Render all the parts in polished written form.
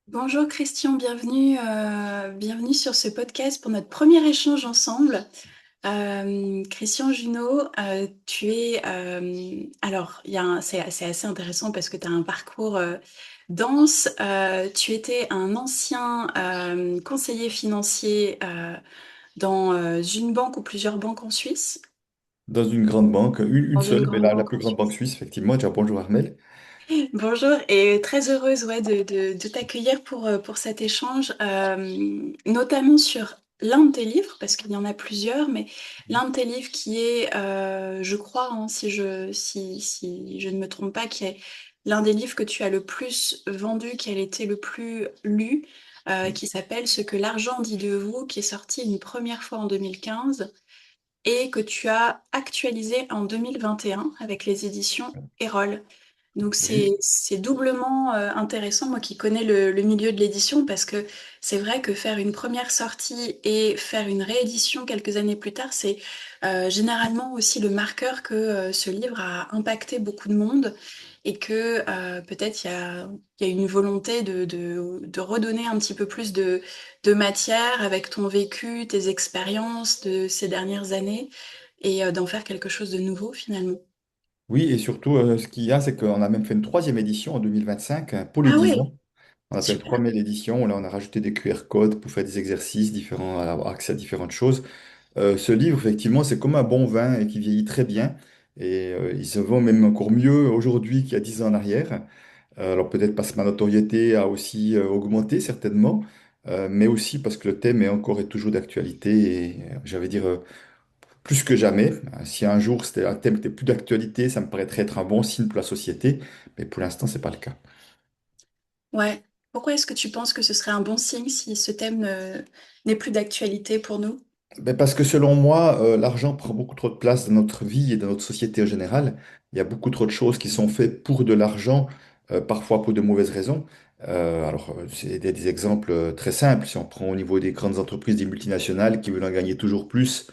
Bonjour Christian, bienvenue sur ce podcast pour notre premier échange ensemble. Christian Junot, tu es... alors, c'est assez intéressant parce que tu as un parcours dense. Tu étais un ancien conseiller financier dans une banque ou plusieurs banques en Suisse. Dans une grande banque, une Dans une seule, mais grande la banque plus en grande banque Suisse. suisse, effectivement. Déjà, bonjour Armel. Bonjour et très heureuse de t'accueillir pour cet échange, notamment sur l'un de tes livres, parce qu'il y en a plusieurs, mais l'un de tes livres qui est, je crois, hein, si je ne me trompe pas, qui est l'un des livres que tu as le plus vendu, qui a été le plus lu, qui s'appelle Ce que l'argent dit de vous, qui est sorti une première fois en 2015 et que tu as actualisé en 2021 avec les éditions Erol. Donc Oui, c'est doublement intéressant, moi qui connais le milieu de l'édition, parce que c'est vrai que faire une première sortie et faire une réédition quelques années plus tard, c'est généralement aussi le marqueur que ce livre a impacté beaucoup de monde et que peut-être il y a une volonté de redonner un petit peu plus de matière avec ton vécu, tes expériences de ces dernières années et d'en faire quelque chose de nouveau finalement. oui, et surtout, ce qu'il y a, c'est qu'on a même fait une troisième édition en 2025 pour les Ah 10 ouais, ans. On a fait une super. première édition, là, on a rajouté des QR codes pour faire des exercices différents, avoir accès à différentes choses. Ce livre, effectivement, c'est comme un bon vin et qui vieillit très bien. Et il se vend même encore mieux aujourd'hui qu'il y a 10 ans en arrière. Alors peut-être parce que ma notoriété a aussi augmenté certainement, mais aussi parce que le thème est encore et toujours d'actualité et j'allais dire plus que jamais. Si un jour c'était un thème qui était plus d'actualité, ça me paraîtrait être un bon signe pour la société, mais pour l'instant, c'est pas le cas. Ouais. Pourquoi est-ce que tu penses que ce serait un bon signe si ce thème n'est plus d'actualité pour nous? Ben parce que selon moi, l'argent prend beaucoup trop de place dans notre vie et dans notre société en général. Il y a beaucoup trop de choses qui sont faites pour de l'argent, parfois pour de mauvaises raisons. C'est des exemples très simples. Si on prend au niveau des grandes entreprises, des multinationales qui veulent en gagner toujours plus,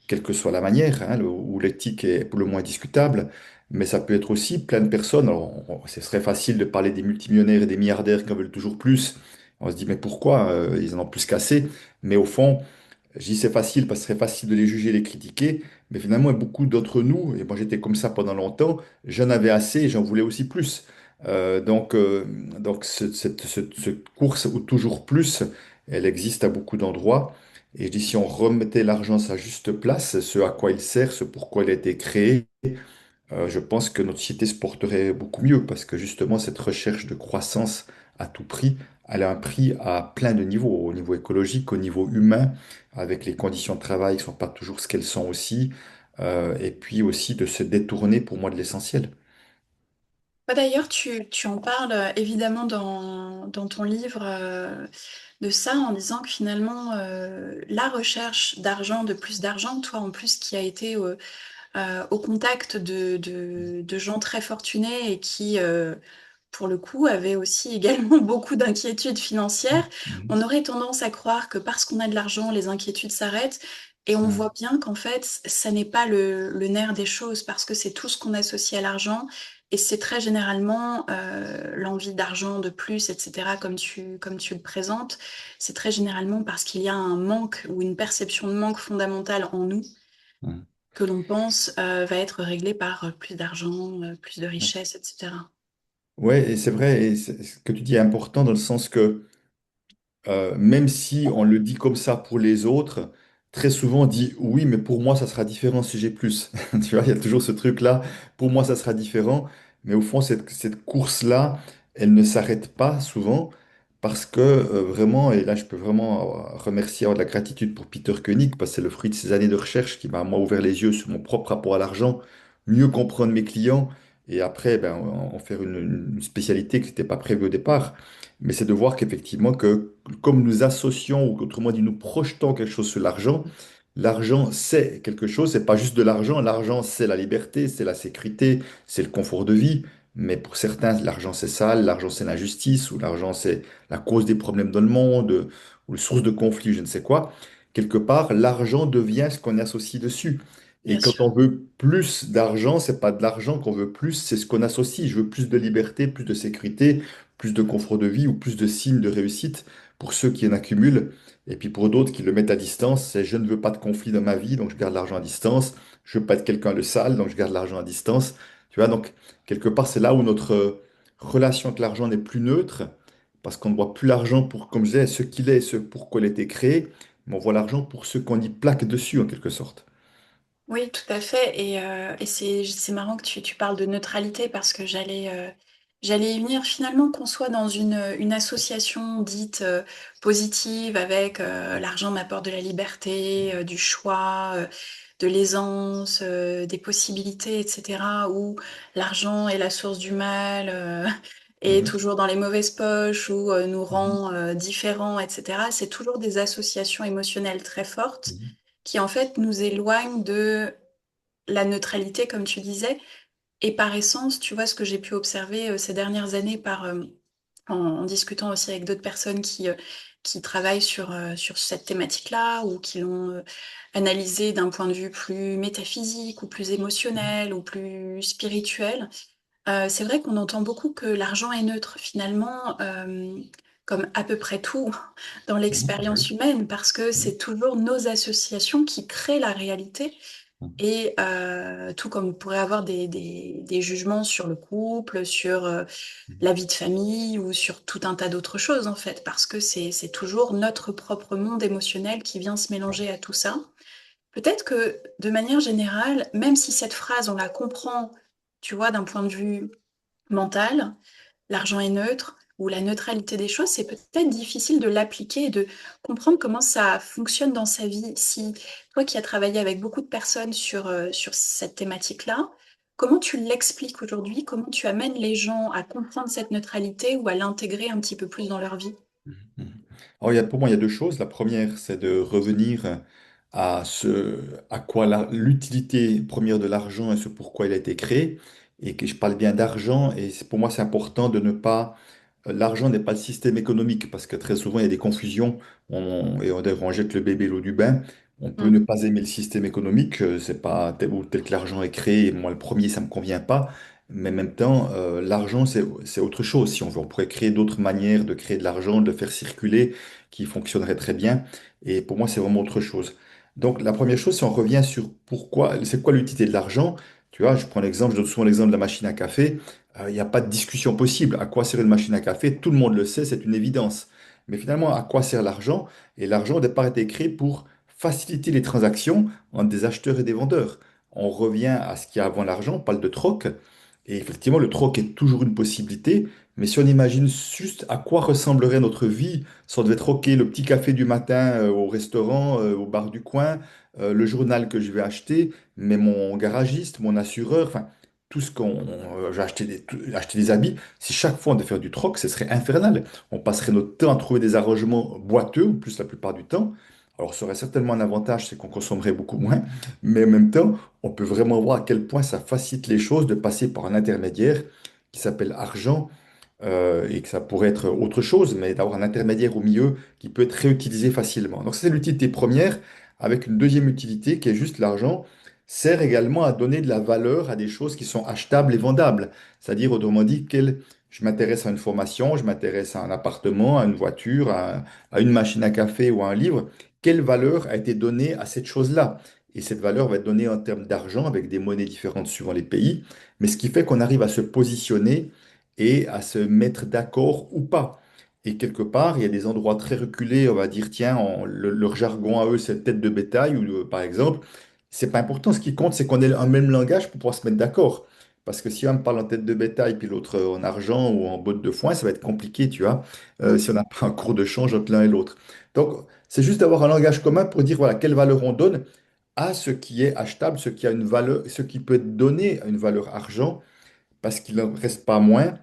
quelle que soit la manière, hein, où l'éthique est pour le moins discutable, mais ça peut être aussi plein de personnes. Alors, ce serait facile de parler des multimillionnaires et des milliardaires qui en veulent toujours plus. On se dit, mais pourquoi? Ils en ont plus qu'assez. Mais au fond, je dis c'est facile parce que ce serait facile de les juger, les critiquer, mais finalement, beaucoup d'entre nous, et moi j'étais comme ça pendant longtemps, j'en avais assez et j'en voulais aussi plus. Euh, donc, euh, cette course au toujours plus, elle existe à beaucoup d'endroits. Et je dis, si on remettait l'argent à sa juste place, ce à quoi il sert, ce pourquoi il a été créé, je pense que notre société se porterait beaucoup mieux parce que justement, cette recherche de croissance à tout prix, elle a un prix à plein de niveaux, au niveau écologique, au niveau humain, avec les conditions de travail qui ne sont pas toujours ce qu'elles sont aussi, et puis aussi de se détourner pour moi de l'essentiel. Bah, d'ailleurs, tu en parles évidemment dans ton livre de ça en disant que finalement, la recherche d'argent, de plus d'argent, toi en plus qui a été au contact de gens très fortunés et qui, pour le coup, avaient aussi également beaucoup d'inquiétudes financières, Mhm. on aurait tendance à croire que parce qu'on a de l'argent, les inquiétudes s'arrêtent. Et on voit Mhm. bien qu'en fait, ça n'est pas le nerf des choses parce que c'est tout ce qu'on associe à l'argent. Et c'est très généralement l'envie d'argent, de plus, etc., comme tu le présentes. C'est très généralement parce qu'il y a un manque ou une perception de manque fondamentale en nous Mhm. que l'on pense va être réglé par plus d'argent, plus de richesse, etc. Ouais, et c'est vrai, et ce que tu dis est important dans le sens que même si on le dit comme ça pour les autres, très souvent on dit oui, mais pour moi ça sera différent si j'ai plus. Tu vois, il y a toujours ce truc-là, pour moi ça sera différent, mais au fond cette course-là, elle ne s'arrête pas souvent parce que vraiment, et là je peux vraiment remercier, avoir de la gratitude pour Peter Koenig, parce que c'est le fruit de ces années de recherche qui m'a moi ouvert les yeux sur mon propre rapport à l'argent, mieux comprendre mes clients et après ben, en faire une spécialité qui n'était pas prévue au départ. Mais c'est de voir qu'effectivement, que comme nous associons, ou autrement dit, nous projetons quelque chose sur l'argent, l'argent c'est quelque chose, c'est pas juste de l'argent c'est la liberté, c'est la sécurité, c'est le confort de vie. Mais pour certains, l'argent c'est sale, l'argent c'est l'injustice, ou l'argent c'est la cause des problèmes dans le monde, ou la source de conflits, je ne sais quoi. Quelque part, l'argent devient ce qu'on associe dessus. Et bien quand sûr. on veut plus d'argent, c'est pas de l'argent qu'on veut plus, c'est ce qu'on associe. Je veux plus de liberté, plus de sécurité, plus de confort de vie ou plus de signes de réussite pour ceux qui en accumulent. Et puis pour d'autres qui le mettent à distance, c'est je ne veux pas de conflit dans ma vie, donc je garde l'argent à distance. Je veux pas être quelqu'un de sale, donc je garde l'argent à distance. Tu vois, donc quelque part, c'est là où notre relation avec l'argent n'est plus neutre, parce qu'on ne voit plus l'argent pour, comme je disais, ce qu'il est, ce pour quoi il a été créé, mais on voit l'argent pour ce qu'on y plaque dessus, en quelque sorte. Oui, tout à fait. Et c'est marrant que tu parles de neutralité parce que j'allais y venir finalement qu'on soit dans une association dite positive avec l'argent m'apporte de la liberté, du choix, de l'aisance, des possibilités, etc. Ou l'argent est la source du mal, est Mhm. toujours dans les mauvaises poches ou nous Mhm. rend différents, etc. C'est toujours des associations émotionnelles très fortes Mhm. qui en fait nous éloignent de la neutralité, comme tu disais. Et par essence, tu vois, ce que j'ai pu observer ces dernières années en discutant aussi avec d'autres personnes qui travaillent sur cette thématique-là ou qui l'ont analysée d'un point de vue plus métaphysique ou plus émotionnel ou plus spirituel. C'est vrai qu'on entend beaucoup que l'argent est neutre finalement, comme à peu près tout dans Mhm. l'expérience Oui. humaine, parce que Mhm. c'est toujours nos associations qui créent la réalité. Et tout comme on pourrait avoir des jugements sur le couple, sur Mhm. la vie de famille ou sur tout un tas d'autres choses en fait, parce que c'est toujours notre propre monde émotionnel qui vient se Ouais. mélanger à tout ça. Peut-être que de manière générale, même si cette phrase on la comprend, tu vois, d'un point de vue mental, l'argent est neutre ou la neutralité des choses, c'est peut-être difficile de l'appliquer et de comprendre comment ça fonctionne dans sa vie. Si toi qui as travaillé avec beaucoup de personnes sur cette thématique-là, comment tu l'expliques aujourd'hui? Comment tu amènes les gens à comprendre cette neutralité ou à l'intégrer un petit peu plus dans leur vie? Mhm. Alors, pour moi, il y a deux choses. La première, c'est de revenir à quoi l'utilité première de l'argent et ce pourquoi il a été créé. Et que je parle bien d'argent. Et pour moi, c'est important de ne pas l'argent n'est pas le système économique parce que très souvent il y a des confusions d'ailleurs, on jette le bébé l'eau du bain. On peut ne Mm, pas aimer le système économique, c'est pas tel ou tel que l'argent est créé. Et moi, le premier, ça me convient pas. Mais en même temps, l'argent, c'est autre chose. Si on veut, on pourrait créer d'autres manières de créer de l'argent, de le faire circuler, qui fonctionneraient très bien. Et pour moi, c'est vraiment autre chose. Donc, la première chose, si on revient sur pourquoi, c'est quoi l'utilité de l'argent, tu vois, je prends l'exemple, je donne souvent l'exemple de la machine à café. Il n'y a pas de discussion possible. À quoi sert une machine à café? Tout le monde le sait, c'est une évidence. Mais finalement, à quoi sert l'argent? Et l'argent, au départ, a été créé pour faciliter les transactions entre des acheteurs et des vendeurs. On revient à ce qu'il y a avant l'argent, on parle de troc. Et effectivement, le troc est toujours une possibilité. Mais si on imagine juste à quoi ressemblerait notre vie si on devait troquer le petit café du matin au restaurant, au bar du coin, le journal que je vais acheter, mais mon garagiste, mon assureur, enfin, tout ce qu'on... j'ai acheté acheter des habits. Si chaque fois on devait faire du troc, ce serait infernal. On passerait notre temps à trouver des arrangements boiteux, ou plus la plupart du temps. Alors, ça aurait certainement un avantage, c'est qu'on consommerait beaucoup moins. Mais en même temps, on peut vraiment voir à quel point ça facilite les choses de passer par un intermédiaire qui s'appelle argent et que ça pourrait être autre chose, mais d'avoir un intermédiaire au milieu qui peut être réutilisé facilement. Donc, ça, c'est l'utilité première, avec une deuxième utilité qui est juste l'argent, sert également à donner de la valeur à des choses qui sont achetables et vendables. C'est-à-dire, autrement dit, je m'intéresse à une formation, je m'intéresse à un appartement, à une voiture, à une machine à café ou à un livre. Quelle valeur a été donnée à cette chose-là? Et cette valeur va être donnée en termes d'argent avec des monnaies différentes suivant les pays. Mais ce qui fait qu'on arrive à se positionner et à se mettre d'accord ou pas. Et quelque part, il y a des endroits très reculés, on va dire, tiens, leur jargon à eux, c'est tête de bétail, ou par exemple, c'est pas important. Ce qui compte, c'est qu'on ait un même langage pour pouvoir se mettre d'accord. Parce que si un me parle en tête de bétail, puis l'autre en argent ou en botte de foin, ça va être compliqué, tu vois, si on mm. n'a pas un cours de change entre l'un et l'autre. Donc, c'est juste d'avoir un langage commun pour dire, voilà, quelle valeur on donne à ce qui est achetable, ce qui a une valeur, ce qui peut être donné à une valeur argent parce qu'il n'en reste pas moins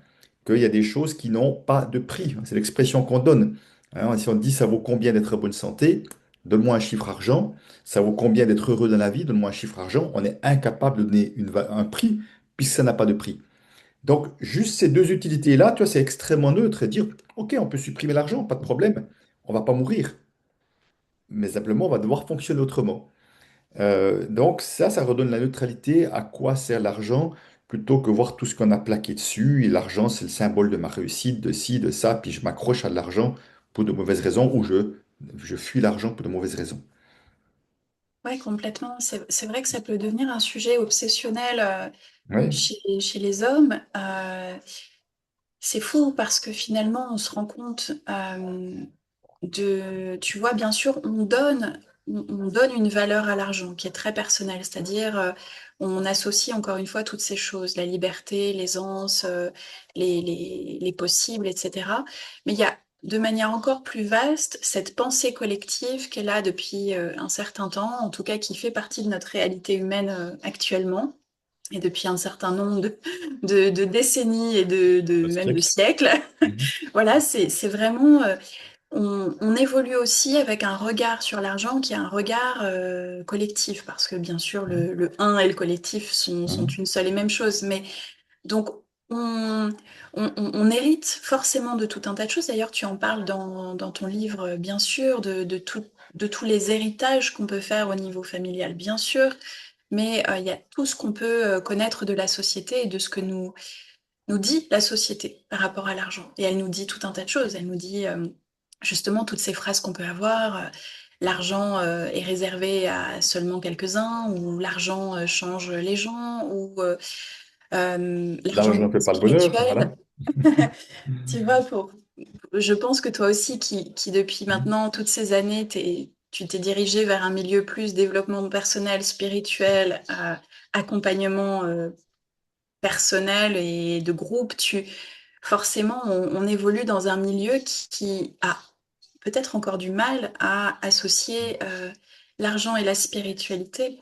qu'il y a des choses qui n'ont pas de prix. C'est l'expression qu'on donne. Hein, si on dit ça vaut combien d'être en bonne santé, donne-moi un chiffre argent. Ça vaut combien d'être heureux dans la vie, donne-moi un chiffre argent. On est incapable de donner un prix puisque ça n'a pas de prix. Donc, juste ces deux utilités-là, tu vois, c'est extrêmement neutre et dire, OK, on peut supprimer l'argent, pas de problème, on va pas mourir, mais simplement, on va devoir fonctionner autrement. Donc ça redonne la neutralité à quoi sert l'argent, plutôt que voir tout ce qu'on a plaqué dessus. Et l'argent, c'est le symbole de ma réussite, de ci, de ça, puis je m'accroche à de l'argent pour de mauvaises raisons, ou je fuis l'argent pour de mauvaises raisons. Ouais, complètement. C'est vrai que ça peut devenir un sujet obsessionnel Oui, chez les hommes. C'est fou parce que finalement, on se rend compte tu vois, bien sûr, on donne une valeur à l'argent qui est très personnelle, c'est-à-dire on associe encore une fois toutes ces choses, la liberté, l'aisance, les possibles, etc. Mais il y a de manière encore plus vaste cette pensée collective qui est là depuis un certain temps, en tout cas qui fait partie de notre réalité humaine actuellement et depuis un certain nombre de décennies et le même de siècle. siècles. Mhm. Voilà, c'est vraiment, on évolue aussi avec un regard sur l'argent qui est un regard collectif, parce que bien sûr le un et le collectif sont Mhm. une seule et même chose, mais donc on, on hérite forcément de tout un tas de choses. D'ailleurs, tu en parles dans ton livre, bien sûr, de tous les héritages qu'on peut faire au niveau familial, bien sûr, mais il y a tout ce qu'on peut connaître de la société et de ce que nous dit la société par rapport à l'argent. Et elle nous dit tout un tas de choses. Elle nous dit justement toutes ces phrases qu'on peut avoir. L'argent est réservé à seulement quelques-uns, ou l'argent change les gens, ou l'argent L'argent est ne fait pas le bonheur, spirituel. voilà. Tu vois, je pense que toi aussi, qui depuis maintenant toutes ces années, tu t'es dirigé vers un milieu plus développement personnel, spirituel, accompagnement personnel et de groupe, forcément, on évolue dans un milieu qui a peut-être encore du mal à associer l'argent et la spiritualité.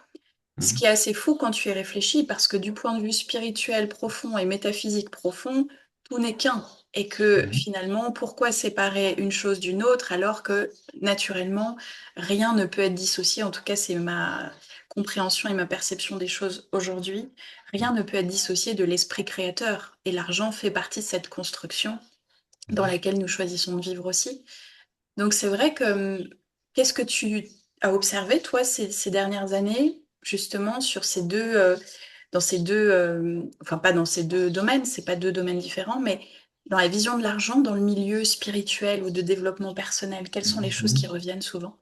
Ce Mhm. qui est assez fou quand tu y réfléchis, parce que du point de vue spirituel profond et métaphysique profond, tout n'est qu'un. Et que Mhm. finalement, pourquoi séparer une chose d'une autre alors que naturellement, rien ne peut être dissocié. En tout cas, c'est ma compréhension et ma perception des choses aujourd'hui. Rien ne peut être dissocié de l'esprit créateur. Et l'argent fait partie de cette construction dans Mhm. laquelle nous choisissons de vivre aussi. Donc c'est vrai que qu'est-ce que tu as observé, toi, ces dernières années, justement, sur dans ces deux, enfin pas dans ces deux domaines, c'est pas deux domaines différents, mais dans la vision de l'argent, dans le milieu spirituel ou de développement personnel, quelles sont les choses qui Mhm. reviennent souvent?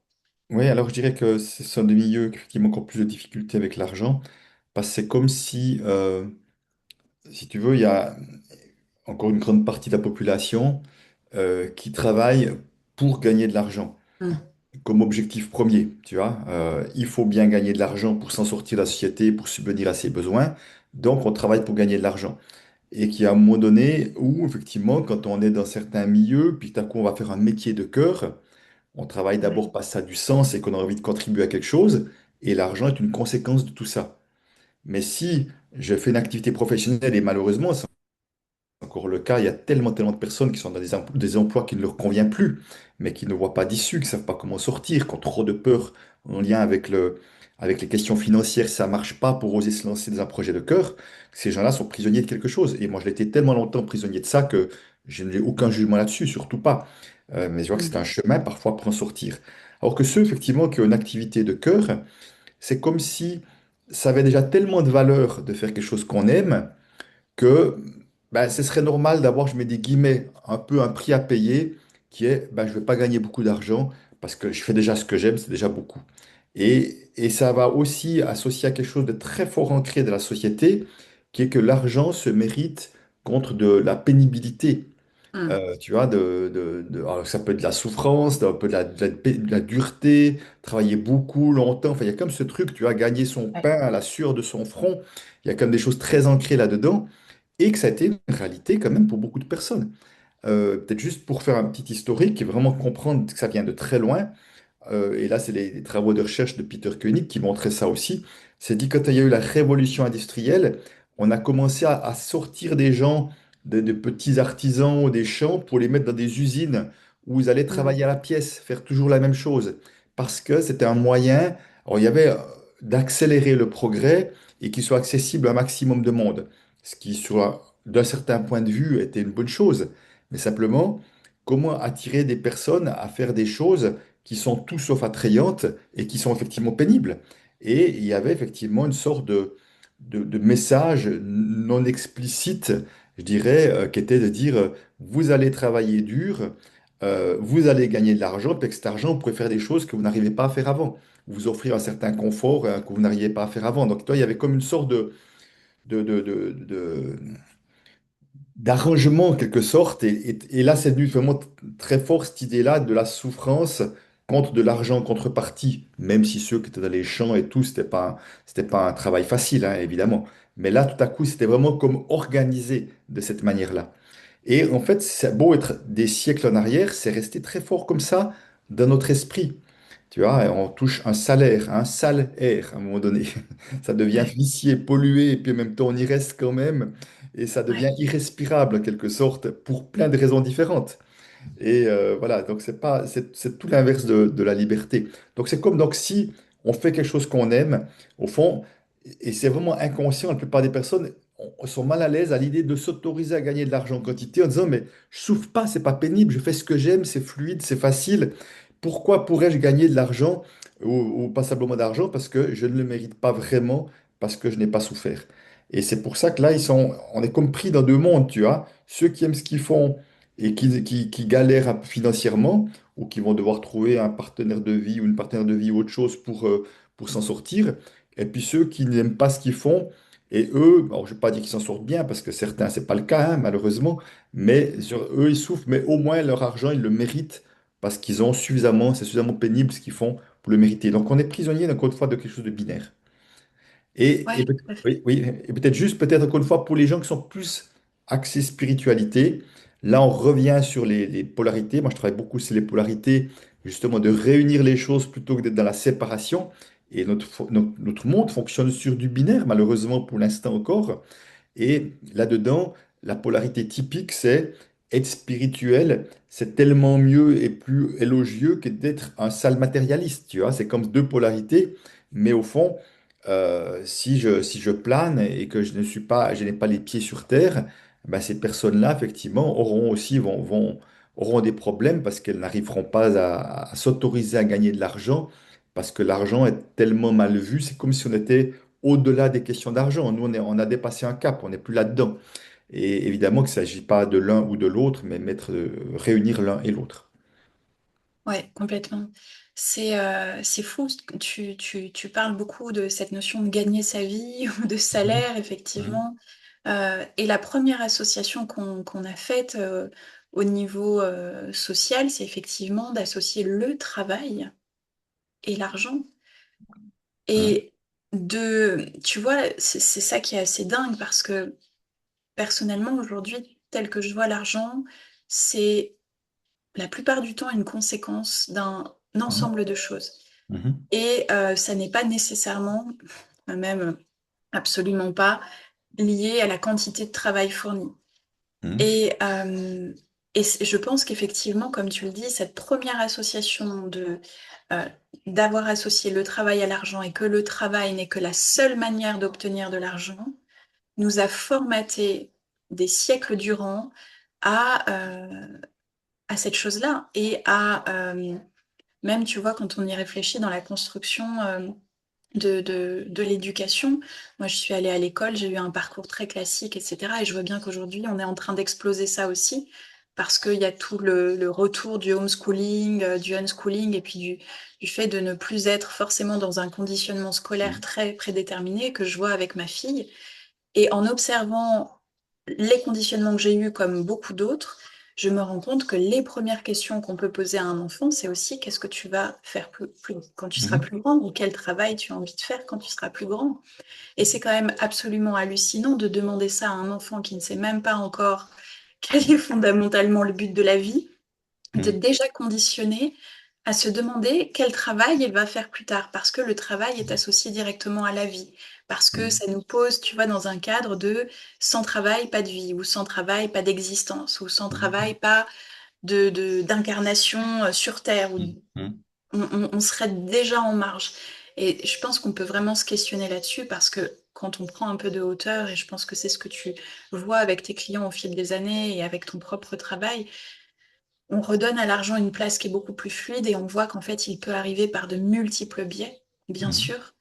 Oui, alors je dirais que ce sont des milieux qui ont encore plus de difficultés avec l'argent, parce que c'est comme si tu veux, il y a encore une grande partie de la population qui travaille pour gagner de l'argent Mm. comme objectif premier, tu vois. Il faut bien gagner de l'argent pour s'en sortir de la société, pour subvenir à ses besoins, donc on travaille pour gagner de l'argent. Et qu'il y a un moment donné où, effectivement, quand on est dans certains milieux, puis tout à coup on va faire un métier de cœur, on travaille Ouais. d'abord parce que ça a du sens et qu'on a envie de contribuer à quelque chose, et l'argent est une conséquence de tout ça. Mais si je fais une activité professionnelle, et malheureusement, c'est encore le cas, il y a tellement de personnes qui sont dans des emplois qui ne leur conviennent plus, mais qui ne voient pas d'issue, qui ne savent pas comment sortir, qui ont trop de peur en lien avec les questions financières, ça ne marche pas pour oser se lancer dans un projet de cœur. Ces gens-là sont prisonniers de quelque chose. Et moi, je l'étais tellement longtemps prisonnier de ça que je n'ai aucun jugement là-dessus, surtout pas. Mais je vois que c'est un Mm. chemin parfois pour en sortir. Alors que ceux, effectivement, qui ont une activité de cœur, c'est comme si ça avait déjà tellement de valeur de faire quelque chose qu'on aime que ben, ce serait normal d'avoir, je mets des guillemets, un peu un prix à payer qui est, ben, je ne vais pas gagner beaucoup d'argent parce que je fais déjà ce que j'aime, c'est déjà beaucoup. Et ça va aussi associer à quelque chose de très fort ancré de la société, qui est que l'argent se mérite contre de la pénibilité. Mm. Tu vois, alors ça peut être de la souffrance, un peu de la dureté, travailler beaucoup, longtemps. Enfin, il y a comme ce truc, tu vois, gagner son Ouais. pain à la sueur de son front. Il y a comme des choses très ancrées là-dedans. Et que ça a été une réalité quand même pour beaucoup de personnes. Peut-être juste pour faire un petit historique et vraiment comprendre que ça vient de très loin. Et là, c'est les travaux de recherche de Peter Koenig qui montraient ça aussi. C'est dit quand il y a eu la révolution industrielle, on a commencé à sortir des gens, de petits artisans ou des champs pour les mettre dans des usines où ils allaient Mm. travailler à la pièce, faire toujours la même chose. Parce que c'était un moyen, alors il y avait d'accélérer le progrès et qu'il soit accessible à un maximum de monde. Ce qui, d'un certain point de vue, était une bonne chose. Mais simplement, comment attirer des personnes à faire des choses qui sont tout sauf attrayantes et qui sont effectivement pénibles. Et il y avait effectivement une sorte de message non explicite, je dirais, qui était de dire, vous allez travailler dur, vous allez gagner de l'argent, puis avec cet argent, vous pouvez faire des choses que vous n'arrivez pas à faire avant. Vous offrir un certain confort que vous n'arriviez pas à faire avant. Donc, toi, il y avait comme une sorte de, de, de, de- d'arrangement en quelque sorte. Et là, c'est devenu vraiment très fort cette idée-là de la souffrance contre de l'argent en contrepartie. Même si ceux qui étaient dans les champs et tout, c'était pas un travail facile, hein, évidemment. Mais là, tout à coup, c'était vraiment comme organisé de cette manière-là. Et en fait, c'est beau être des siècles en arrière, c'est resté très fort comme ça dans notre esprit. Tu vois, on touche un sale air à un moment donné. Ça devient Ouais, vicié, pollué, et puis en même temps, on y reste quand même. Et ça devient ouais, irrespirable en quelque sorte pour plein de raisons différentes. Et voilà, donc c'est tout l'inverse de la liberté. Donc c'est comme donc si on fait quelque chose qu'on aime, au fond, et c'est vraiment inconscient, la plupart des personnes sont mal à l'aise à l'idée de s'autoriser à gagner de l'argent en quantité en disant, mais je souffre pas, c'est pas pénible, je fais ce que j'aime, c'est fluide, c'est facile. Pourquoi pourrais-je gagner de l'argent ou pas simplement d'argent parce que je ne le mérite pas vraiment, parce que je n'ai pas souffert. Et c'est pour ça que là, on est comme pris dans deux mondes, tu vois. Ceux qui aiment ce qu'ils font et qui galèrent financièrement ou qui vont devoir trouver un partenaire de vie ou une partenaire de vie ou autre chose pour s'en sortir. Et puis ceux qui n'aiment pas ce qu'ils font et eux, alors je ne vais pas dire qu'ils s'en sortent bien parce que certains, c'est pas le cas, hein, malheureusement, mais sur eux, ils souffrent, mais au moins leur argent, ils le méritent parce qu'ils ont suffisamment, c'est suffisamment pénible ce qu'ils font pour le mériter. Donc on est prisonnier, encore une fois, de quelque chose de binaire. Et ouais, tout à fait. oui, oui, et peut-être juste, peut-être encore une fois, pour les gens qui sont plus axés spiritualité, là on revient sur les polarités. Moi je travaille beaucoup sur les polarités, justement de réunir les choses plutôt que d'être dans la séparation. Et notre monde fonctionne sur du binaire, malheureusement pour l'instant encore. Et là-dedans, la polarité typique, c'est être spirituel, c'est tellement mieux et plus élogieux que d'être un sale matérialiste, tu vois. C'est comme deux polarités, mais au fond, si je plane et que je n'ai pas les pieds sur terre, ben ces personnes-là, effectivement, auront des problèmes parce qu'elles n'arriveront pas à s'autoriser à gagner de l'argent parce que l'argent est tellement mal vu. C'est comme si on était au-delà des questions d'argent. Nous, on a dépassé un cap, on n'est plus là-dedans. Et évidemment qu'il ne s'agit pas de l'un ou de l'autre, mais réunir l'un et l'autre. Ouais, complètement. C'est fou. Tu parles beaucoup de cette notion de gagner sa vie ou de Mhm. salaire, Mhm. effectivement. Et la première association qu'on a faite au niveau social, c'est effectivement d'associer le travail et l'argent. Mhm. Et tu vois, c'est ça qui est assez dingue parce que personnellement, aujourd'hui, tel que je vois l'argent, c'est la plupart du temps une conséquence d'un Mhm. ensemble de choses. Mhm. Et ça n'est pas nécessairement, même absolument pas, lié à la quantité de travail fourni. Mhm. Et, je pense qu'effectivement, comme tu le dis, cette première association euh, d'avoir associé le travail à l'argent et que le travail n'est que la seule manière d'obtenir de l'argent, nous a formaté des siècles durant à, à cette chose-là et même, tu vois, quand on y réfléchit dans la construction de l'éducation, moi je suis allée à l'école, j'ai eu un parcours très classique, etc. Et je vois bien qu'aujourd'hui, on est en train d'exploser ça aussi, parce qu'il y a tout le retour du homeschooling, du unschooling, et puis du fait de ne plus être forcément dans un conditionnement scolaire très prédéterminé que je vois avec ma fille. Et en observant les conditionnements que j'ai eus comme beaucoup d'autres, je me rends compte que les premières questions qu'on peut poser à un enfant, c'est aussi qu'est-ce que tu vas faire quand tu seras Mhm. plus grand ou quel travail tu as envie de faire quand tu seras plus grand. Et c'est quand même absolument hallucinant de demander ça à un enfant qui ne sait même pas encore quel est fondamentalement le but de la vie, de Mhm. déjà conditionner à se demander quel travail il va faire plus tard, parce que le travail est associé directement à la vie, parce que Mhm. ça nous pose, tu vois, dans un cadre de sans travail, pas de vie, ou sans travail, pas d'existence, ou sans travail, pas d'incarnation sur Terre, où Mhm. Mhm. on serait déjà en marge. Et je pense qu'on peut vraiment se questionner là-dessus, parce que quand on prend un peu de hauteur, et je pense que c'est ce que tu vois avec tes clients au fil des années et avec ton propre travail, on redonne à l'argent une place qui est beaucoup plus fluide et on voit qu'en fait, il peut arriver par de multiples biais, bien Mhm. sûr.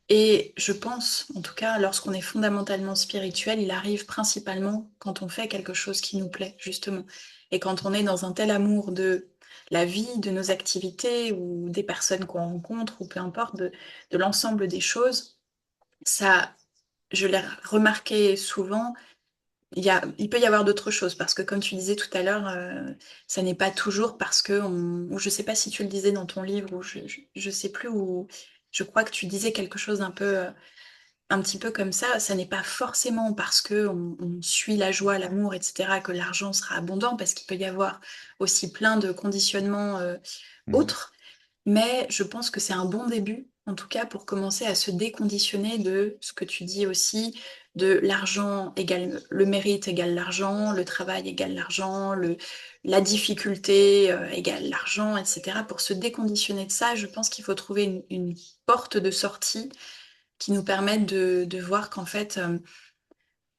Et je pense, en tout cas, lorsqu'on est fondamentalement spirituel, il arrive principalement quand on fait quelque chose qui nous plaît, justement. Et quand on est dans un tel amour de la vie, de nos activités ou des personnes qu'on rencontre, ou peu importe, de l'ensemble des choses, ça, je l'ai remarqué souvent, il peut y avoir d'autres choses, parce que comme tu disais tout à l'heure, ça n'est pas toujours parce que ou je sais pas si tu le disais dans ton livre, ou je sais plus, ou je crois que tu disais quelque chose un peu, un petit peu comme ça n'est pas forcément parce que on suit la joie, l'amour, etc., que l'argent sera abondant, parce qu'il peut y avoir aussi plein de conditionnements, Mhm. autres. Mais je pense que c'est un bon début, en tout cas, pour commencer à se déconditionner de ce que tu dis aussi, de l'argent égale le mérite égale l'argent, le travail égale l'argent, la difficulté égale l'argent, etc. Pour se déconditionner de ça, je pense qu'il faut trouver une porte de sortie qui nous permette de voir qu'en fait,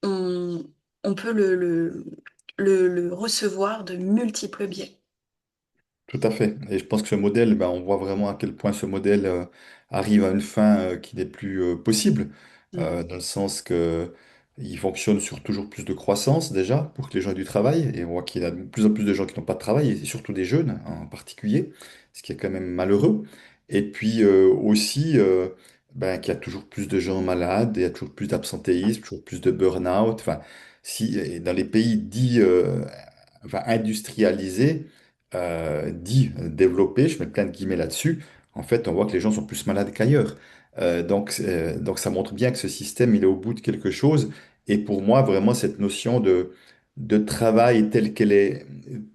on, on peut le recevoir de multiples biais. Tout à fait. Et je pense que ce modèle, ben, on voit vraiment à quel point ce modèle arrive à une fin qui n'est plus possible, Mm. dans le sens que il fonctionne sur toujours plus de croissance déjà pour que les gens aient du travail. Et on voit qu'il y a de plus en plus de gens qui n'ont pas de travail, et surtout des jeunes en particulier, ce qui est quand même malheureux. Et puis aussi ben, qu'il y a toujours plus de gens malades, il y a toujours plus d'absentéisme, toujours plus de burn-out. Enfin, si, et dans les pays dits enfin, industrialisés, dit développé, je mets plein de guillemets là-dessus, en fait, on voit que les gens sont plus malades qu'ailleurs. Donc ça montre bien que ce système, il est au bout de quelque chose. Et pour moi, vraiment, cette notion de travail telle qu'elle est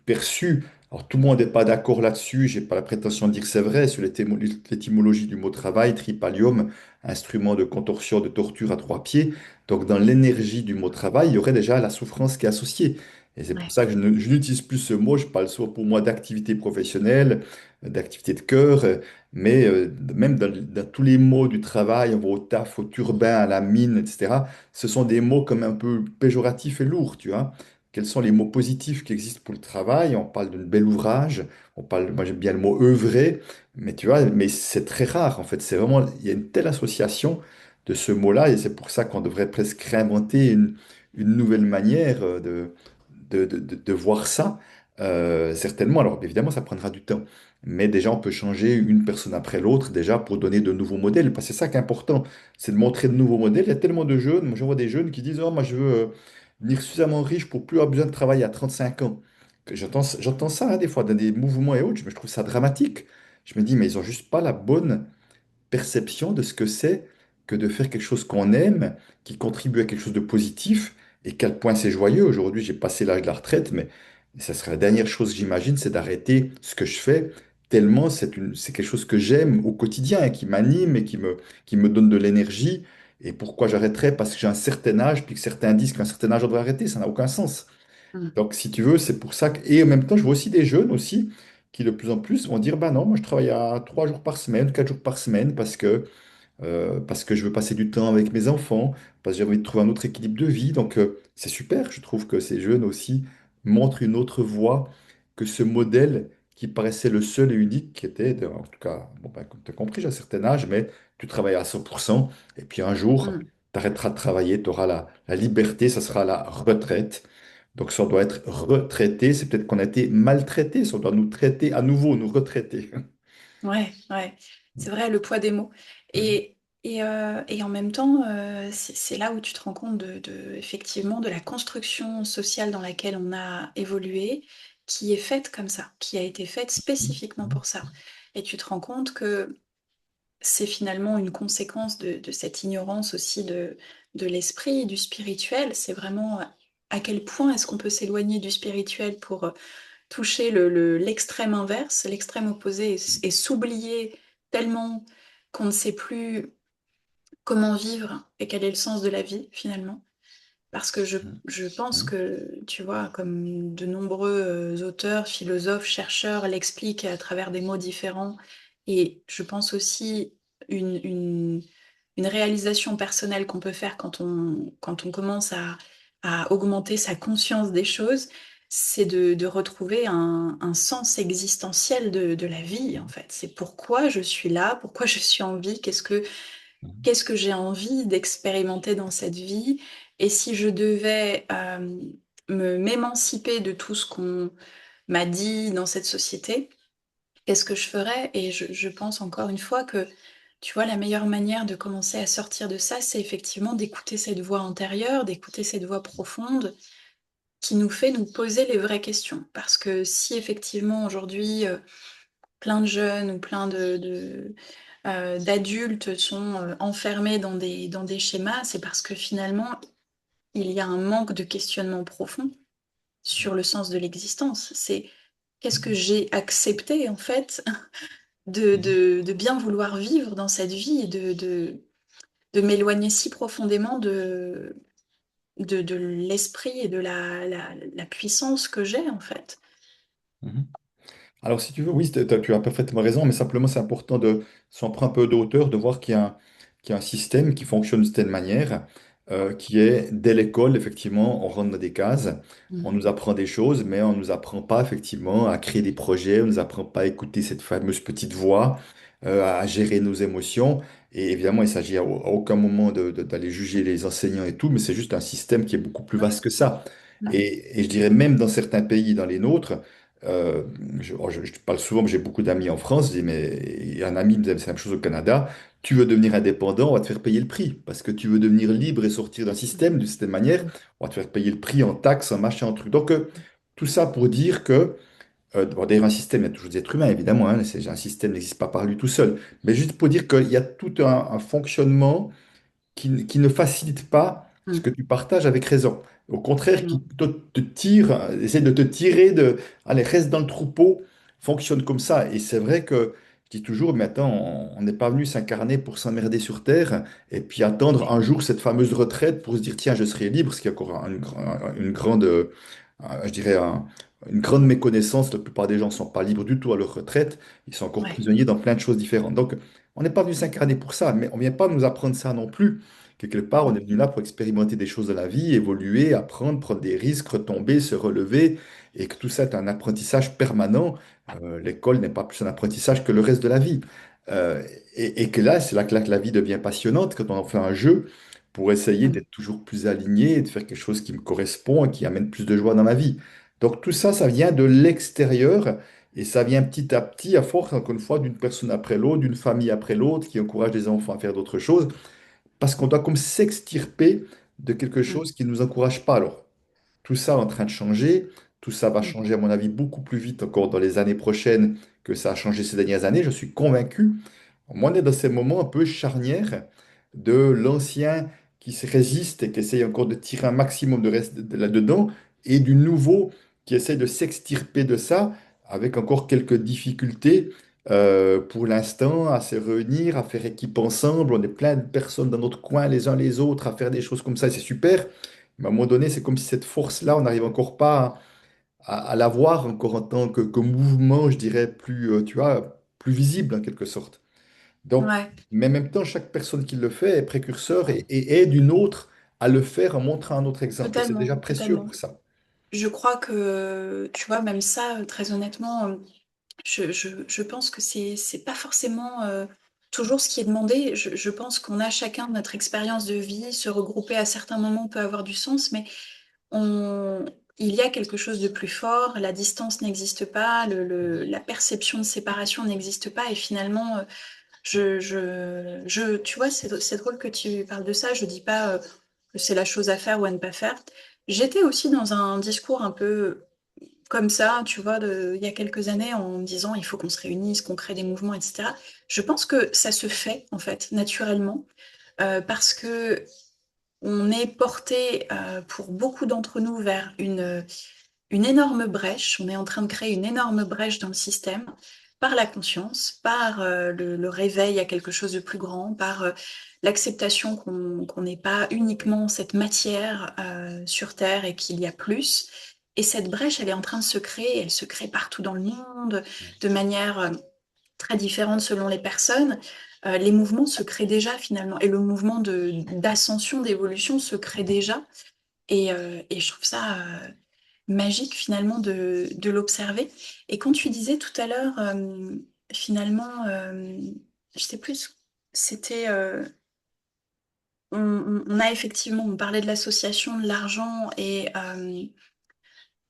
perçue, alors tout le monde n'est pas d'accord là-dessus, j'ai pas la prétention de dire que c'est vrai, sur l'étymologie du mot travail, tripalium, instrument de contorsion, de torture à trois pieds. Donc dans l'énergie du mot travail, il y aurait déjà la souffrance qui est associée. Et c'est pour Ouais. ça que je n'utilise plus ce mot, je parle souvent pour moi d'activité professionnelle, d'activité de cœur, mais même dans tous les mots du travail, on va au taf, au turbin, à la mine, etc., ce sont des mots comme un peu péjoratifs et lourds, tu vois. Quels sont les mots positifs qui existent pour le travail? On parle d'un bel ouvrage, on parle, moi j'aime bien le mot œuvrer, mais tu vois, mais c'est très rare en fait. C'est vraiment, il y a une telle association de ce mot-là, et c'est pour ça qu'on devrait presque réinventer une nouvelle manière de voir ça, certainement. Alors, évidemment, ça prendra du temps. Mais déjà, on peut changer une personne après l'autre, déjà, pour donner de nouveaux modèles. Parce que c'est ça qui est important, c'est de montrer de nouveaux modèles. Il y a tellement de jeunes, moi, je vois des jeunes qui disent, oh, moi, je veux devenir suffisamment riche pour plus avoir besoin de travailler à 35 ans. J'entends ça, hein, des fois, dans des mouvements et autres, mais je trouve ça dramatique. Je me dis, mais ils ont juste pas la bonne perception de ce que c'est que de faire quelque chose qu'on aime, qui contribue à quelque chose de positif, et quel point c'est joyeux. Aujourd'hui, j'ai passé l'âge de la retraite, mais ça serait la dernière chose que j'imagine, c'est d'arrêter ce que je fais, tellement c'est quelque chose que j'aime au quotidien, et qui m'anime et qui me donne de l'énergie. Et pourquoi j'arrêterais? Parce que j'ai un certain âge, puis que certains disent qu'à un certain âge, on doit arrêter, ça n'a aucun sens. Mm. Donc, si tu veux, c'est pour ça que... Et en même temps, je vois aussi des jeunes aussi qui, de plus en plus, vont dire, bah non, moi, je travaille à 3 jours par semaine, 4 jours par semaine, parce que je veux passer du temps avec mes enfants, parce que j'ai envie de trouver un autre équilibre de vie. Donc, c'est super. Je trouve que ces jeunes aussi montrent une autre voie que ce modèle qui paraissait le seul et unique, qui était, en tout cas, bon, ben, comme tu as compris, j'ai un certain âge, mais tu travailles à 100%, et puis un jour, Mm. tu arrêteras de travailler, tu auras la liberté, ça sera la retraite. Donc, ça doit être retraité. C'est peut-être qu'on a été maltraité, ça doit nous traiter à nouveau, nous retraiter. Ouais, ouais, c'est vrai, le poids des mots. Et en même temps, c'est là où tu te rends compte effectivement, de la construction sociale dans laquelle on a évolué, qui est faite comme ça, qui a été faite spécifiquement pour ça. Et tu te rends compte que c'est finalement une conséquence de cette ignorance aussi de l'esprit, du spirituel. C'est vraiment à quel point est-ce qu'on peut s'éloigner du spirituel pour toucher l'extrême inverse, l'extrême opposé, et s'oublier tellement qu'on ne sait plus comment vivre et quel est le sens de la vie finalement. Parce que je pense que, tu vois, comme de nombreux auteurs, philosophes, chercheurs l'expliquent à travers des mots différents, et je pense aussi une, une, une réalisation personnelle qu'on peut faire quand on commence à augmenter sa conscience des choses, c'est de retrouver un sens existentiel de la vie, en fait. C'est pourquoi je suis là, pourquoi je suis en vie, qu'est-ce que j'ai envie d'expérimenter dans cette vie, et si je devais m'émanciper de tout ce qu'on m'a dit dans cette société, qu'est-ce que je ferais? Et je pense encore une fois que, tu vois, la meilleure manière de commencer à sortir de ça, c'est effectivement d'écouter cette voix intérieure, d'écouter cette voix profonde qui nous fait nous poser les vraies questions. Parce que si effectivement aujourd'hui, plein de jeunes ou plein d'adultes sont enfermés dans des schémas, c'est parce que finalement, il y a un manque de questionnement profond sur le sens de l'existence. C'est qu'est-ce que j'ai accepté en fait Mhm. de bien vouloir vivre dans cette vie et de m'éloigner si profondément de l'esprit et de la puissance que j'ai en fait. Mhm. Alors, si tu veux, oui, tu as parfaitement raison, mais simplement, c'est important de s'en prendre un peu de hauteur, de voir qu'il y a un système qui fonctionne de telle manière, qui est, dès l'école, effectivement, on rentre dans des cases, on Mm. nous apprend des choses, mais on ne nous apprend pas, effectivement, à créer des projets, on ne nous apprend pas à écouter cette fameuse petite voix, à gérer nos émotions. Et évidemment, il s'agit à aucun moment d'aller juger les enseignants et tout, mais c'est juste un système qui est beaucoup plus vaste que ça. Mm. Et je dirais même dans certains pays, dans les nôtres, euh, je te parle souvent, mais j'ai beaucoup d'amis en France. Je dis, mais il y a un ami, c'est la même chose au Canada. Tu veux devenir indépendant, on va te faire payer le prix. Parce que tu veux devenir libre et sortir d'un système, d'une certaine manière, on va te faire payer le prix en taxes, en machin, en truc. Donc, tout ça pour dire que, bon, d'ailleurs, un système, il y a toujours des êtres humains, évidemment, hein, un système n'existe pas par lui tout seul. Mais juste pour dire qu'il y a tout un fonctionnement qui ne facilite pas ce Mm. que tu partages avec raison. Au contraire, qui Tellement. plutôt te tire, essaie de te tirer de, allez, reste dans le troupeau, fonctionne comme ça. Et c'est vrai que je dis toujours, mais attends, on n'est pas venu s'incarner pour s'emmerder sur Terre et puis attendre un jour cette fameuse retraite pour se dire, tiens, je serai libre, ce qui est encore une grande, je dirais, une grande méconnaissance. La plupart des gens ne sont pas libres du tout à leur retraite. Ils sont encore Ouais. prisonniers dans plein de choses différentes. Donc, on n'est pas venu s'incarner pour ça, mais on ne vient pas nous apprendre ça non plus. Quelque part, on est venu là pour expérimenter des choses de la vie, évoluer, apprendre, prendre des risques, retomber, se relever, et que tout ça est un apprentissage permanent. L'école n'est pas plus un apprentissage que le reste de la vie. Euh, et que là, c'est là que la vie devient passionnante, quand on en fait un jeu pour essayer Mm. d'être toujours plus aligné et de faire quelque chose qui me correspond et qui amène plus de joie dans ma vie. Donc tout ça, ça vient de l'extérieur. Et ça vient petit à petit, à force, encore une fois, d'une personne après l'autre, d'une famille après l'autre, qui encourage les enfants à faire d'autres choses, parce qu'on doit comme s'extirper de quelque Mm. chose qui ne nous encourage pas. Alors, tout ça est en train de changer, tout ça va Mm. changer, à mon avis, beaucoup plus vite encore dans les années prochaines que ça a changé ces dernières années, je suis convaincu. Moi, on est dans ces moments un peu charnières de l'ancien qui se résiste et qui essaye encore de tirer un maximum de reste de là-dedans, et du nouveau qui essaie de s'extirper de ça, avec encore quelques difficultés pour l'instant à se réunir, à faire équipe ensemble. On est plein de personnes dans notre coin, les uns les autres, à faire des choses comme ça, et c'est super. Mais à un moment donné, c'est comme si cette force-là, on n'arrive encore pas à la voir encore en tant que mouvement, je dirais, plus, tu vois, plus visible en quelque sorte. Donc, Ouais. mais en même temps, chaque personne qui le fait est précurseur et aide une autre à le faire en montrant un autre exemple. Et c'est Totalement, déjà précieux totalement. pour ça. Je crois que, tu vois, même ça, très honnêtement, je pense que c'est pas forcément toujours ce qui est demandé. Je pense qu'on a chacun notre expérience de vie, se regrouper à certains moments peut avoir du sens, mais on, il y a quelque chose de plus fort, la distance n'existe pas, la perception de séparation n'existe pas, et finalement, tu vois, c'est drôle que tu parles de ça, je dis pas que c'est la chose à faire ou à ne pas faire. J'étais aussi dans un discours un peu comme ça, tu vois, il y a quelques années, en me disant il faut qu'on se réunisse, qu'on crée des mouvements, etc. Je pense que ça se fait, en fait, naturellement, parce que on est porté, pour beaucoup d'entre nous, vers une énorme brèche. On est en train de créer une énorme brèche dans le système par la conscience, par le réveil à quelque chose de plus grand, par l'acceptation qu'on n'est pas uniquement cette matière sur Terre et qu'il y a plus. Et cette brèche, elle est en train de se créer, elle se crée partout dans le monde, de manière très différente selon les personnes. Les mouvements se créent déjà finalement, et le mouvement d'ascension, d'évolution se crée déjà. Et je trouve ça magique finalement de l'observer. Et quand tu disais tout à l'heure, finalement, je sais plus, c'était on a effectivement, on parlait de l'association de l'argent et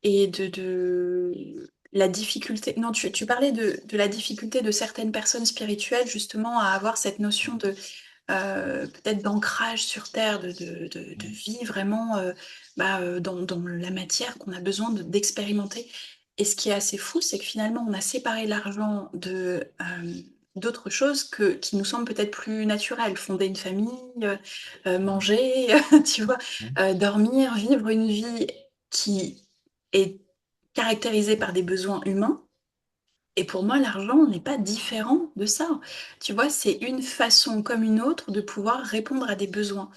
de la difficulté. Non, tu parlais de la difficulté de certaines personnes spirituelles justement à avoir cette notion de peut-être d'ancrage sur Terre, de vie vraiment dans la matière qu'on a besoin d'expérimenter. Et ce qui est assez fou, c'est que finalement, on a séparé l'argent d'autres choses qui nous semblent peut-être plus naturelles. Fonder une famille, manger, tu vois, dormir, vivre une vie qui est caractérisée par des besoins humains. Et pour moi, l'argent n'est pas différent de ça. Tu vois, c'est une façon comme une autre de pouvoir répondre à des besoins.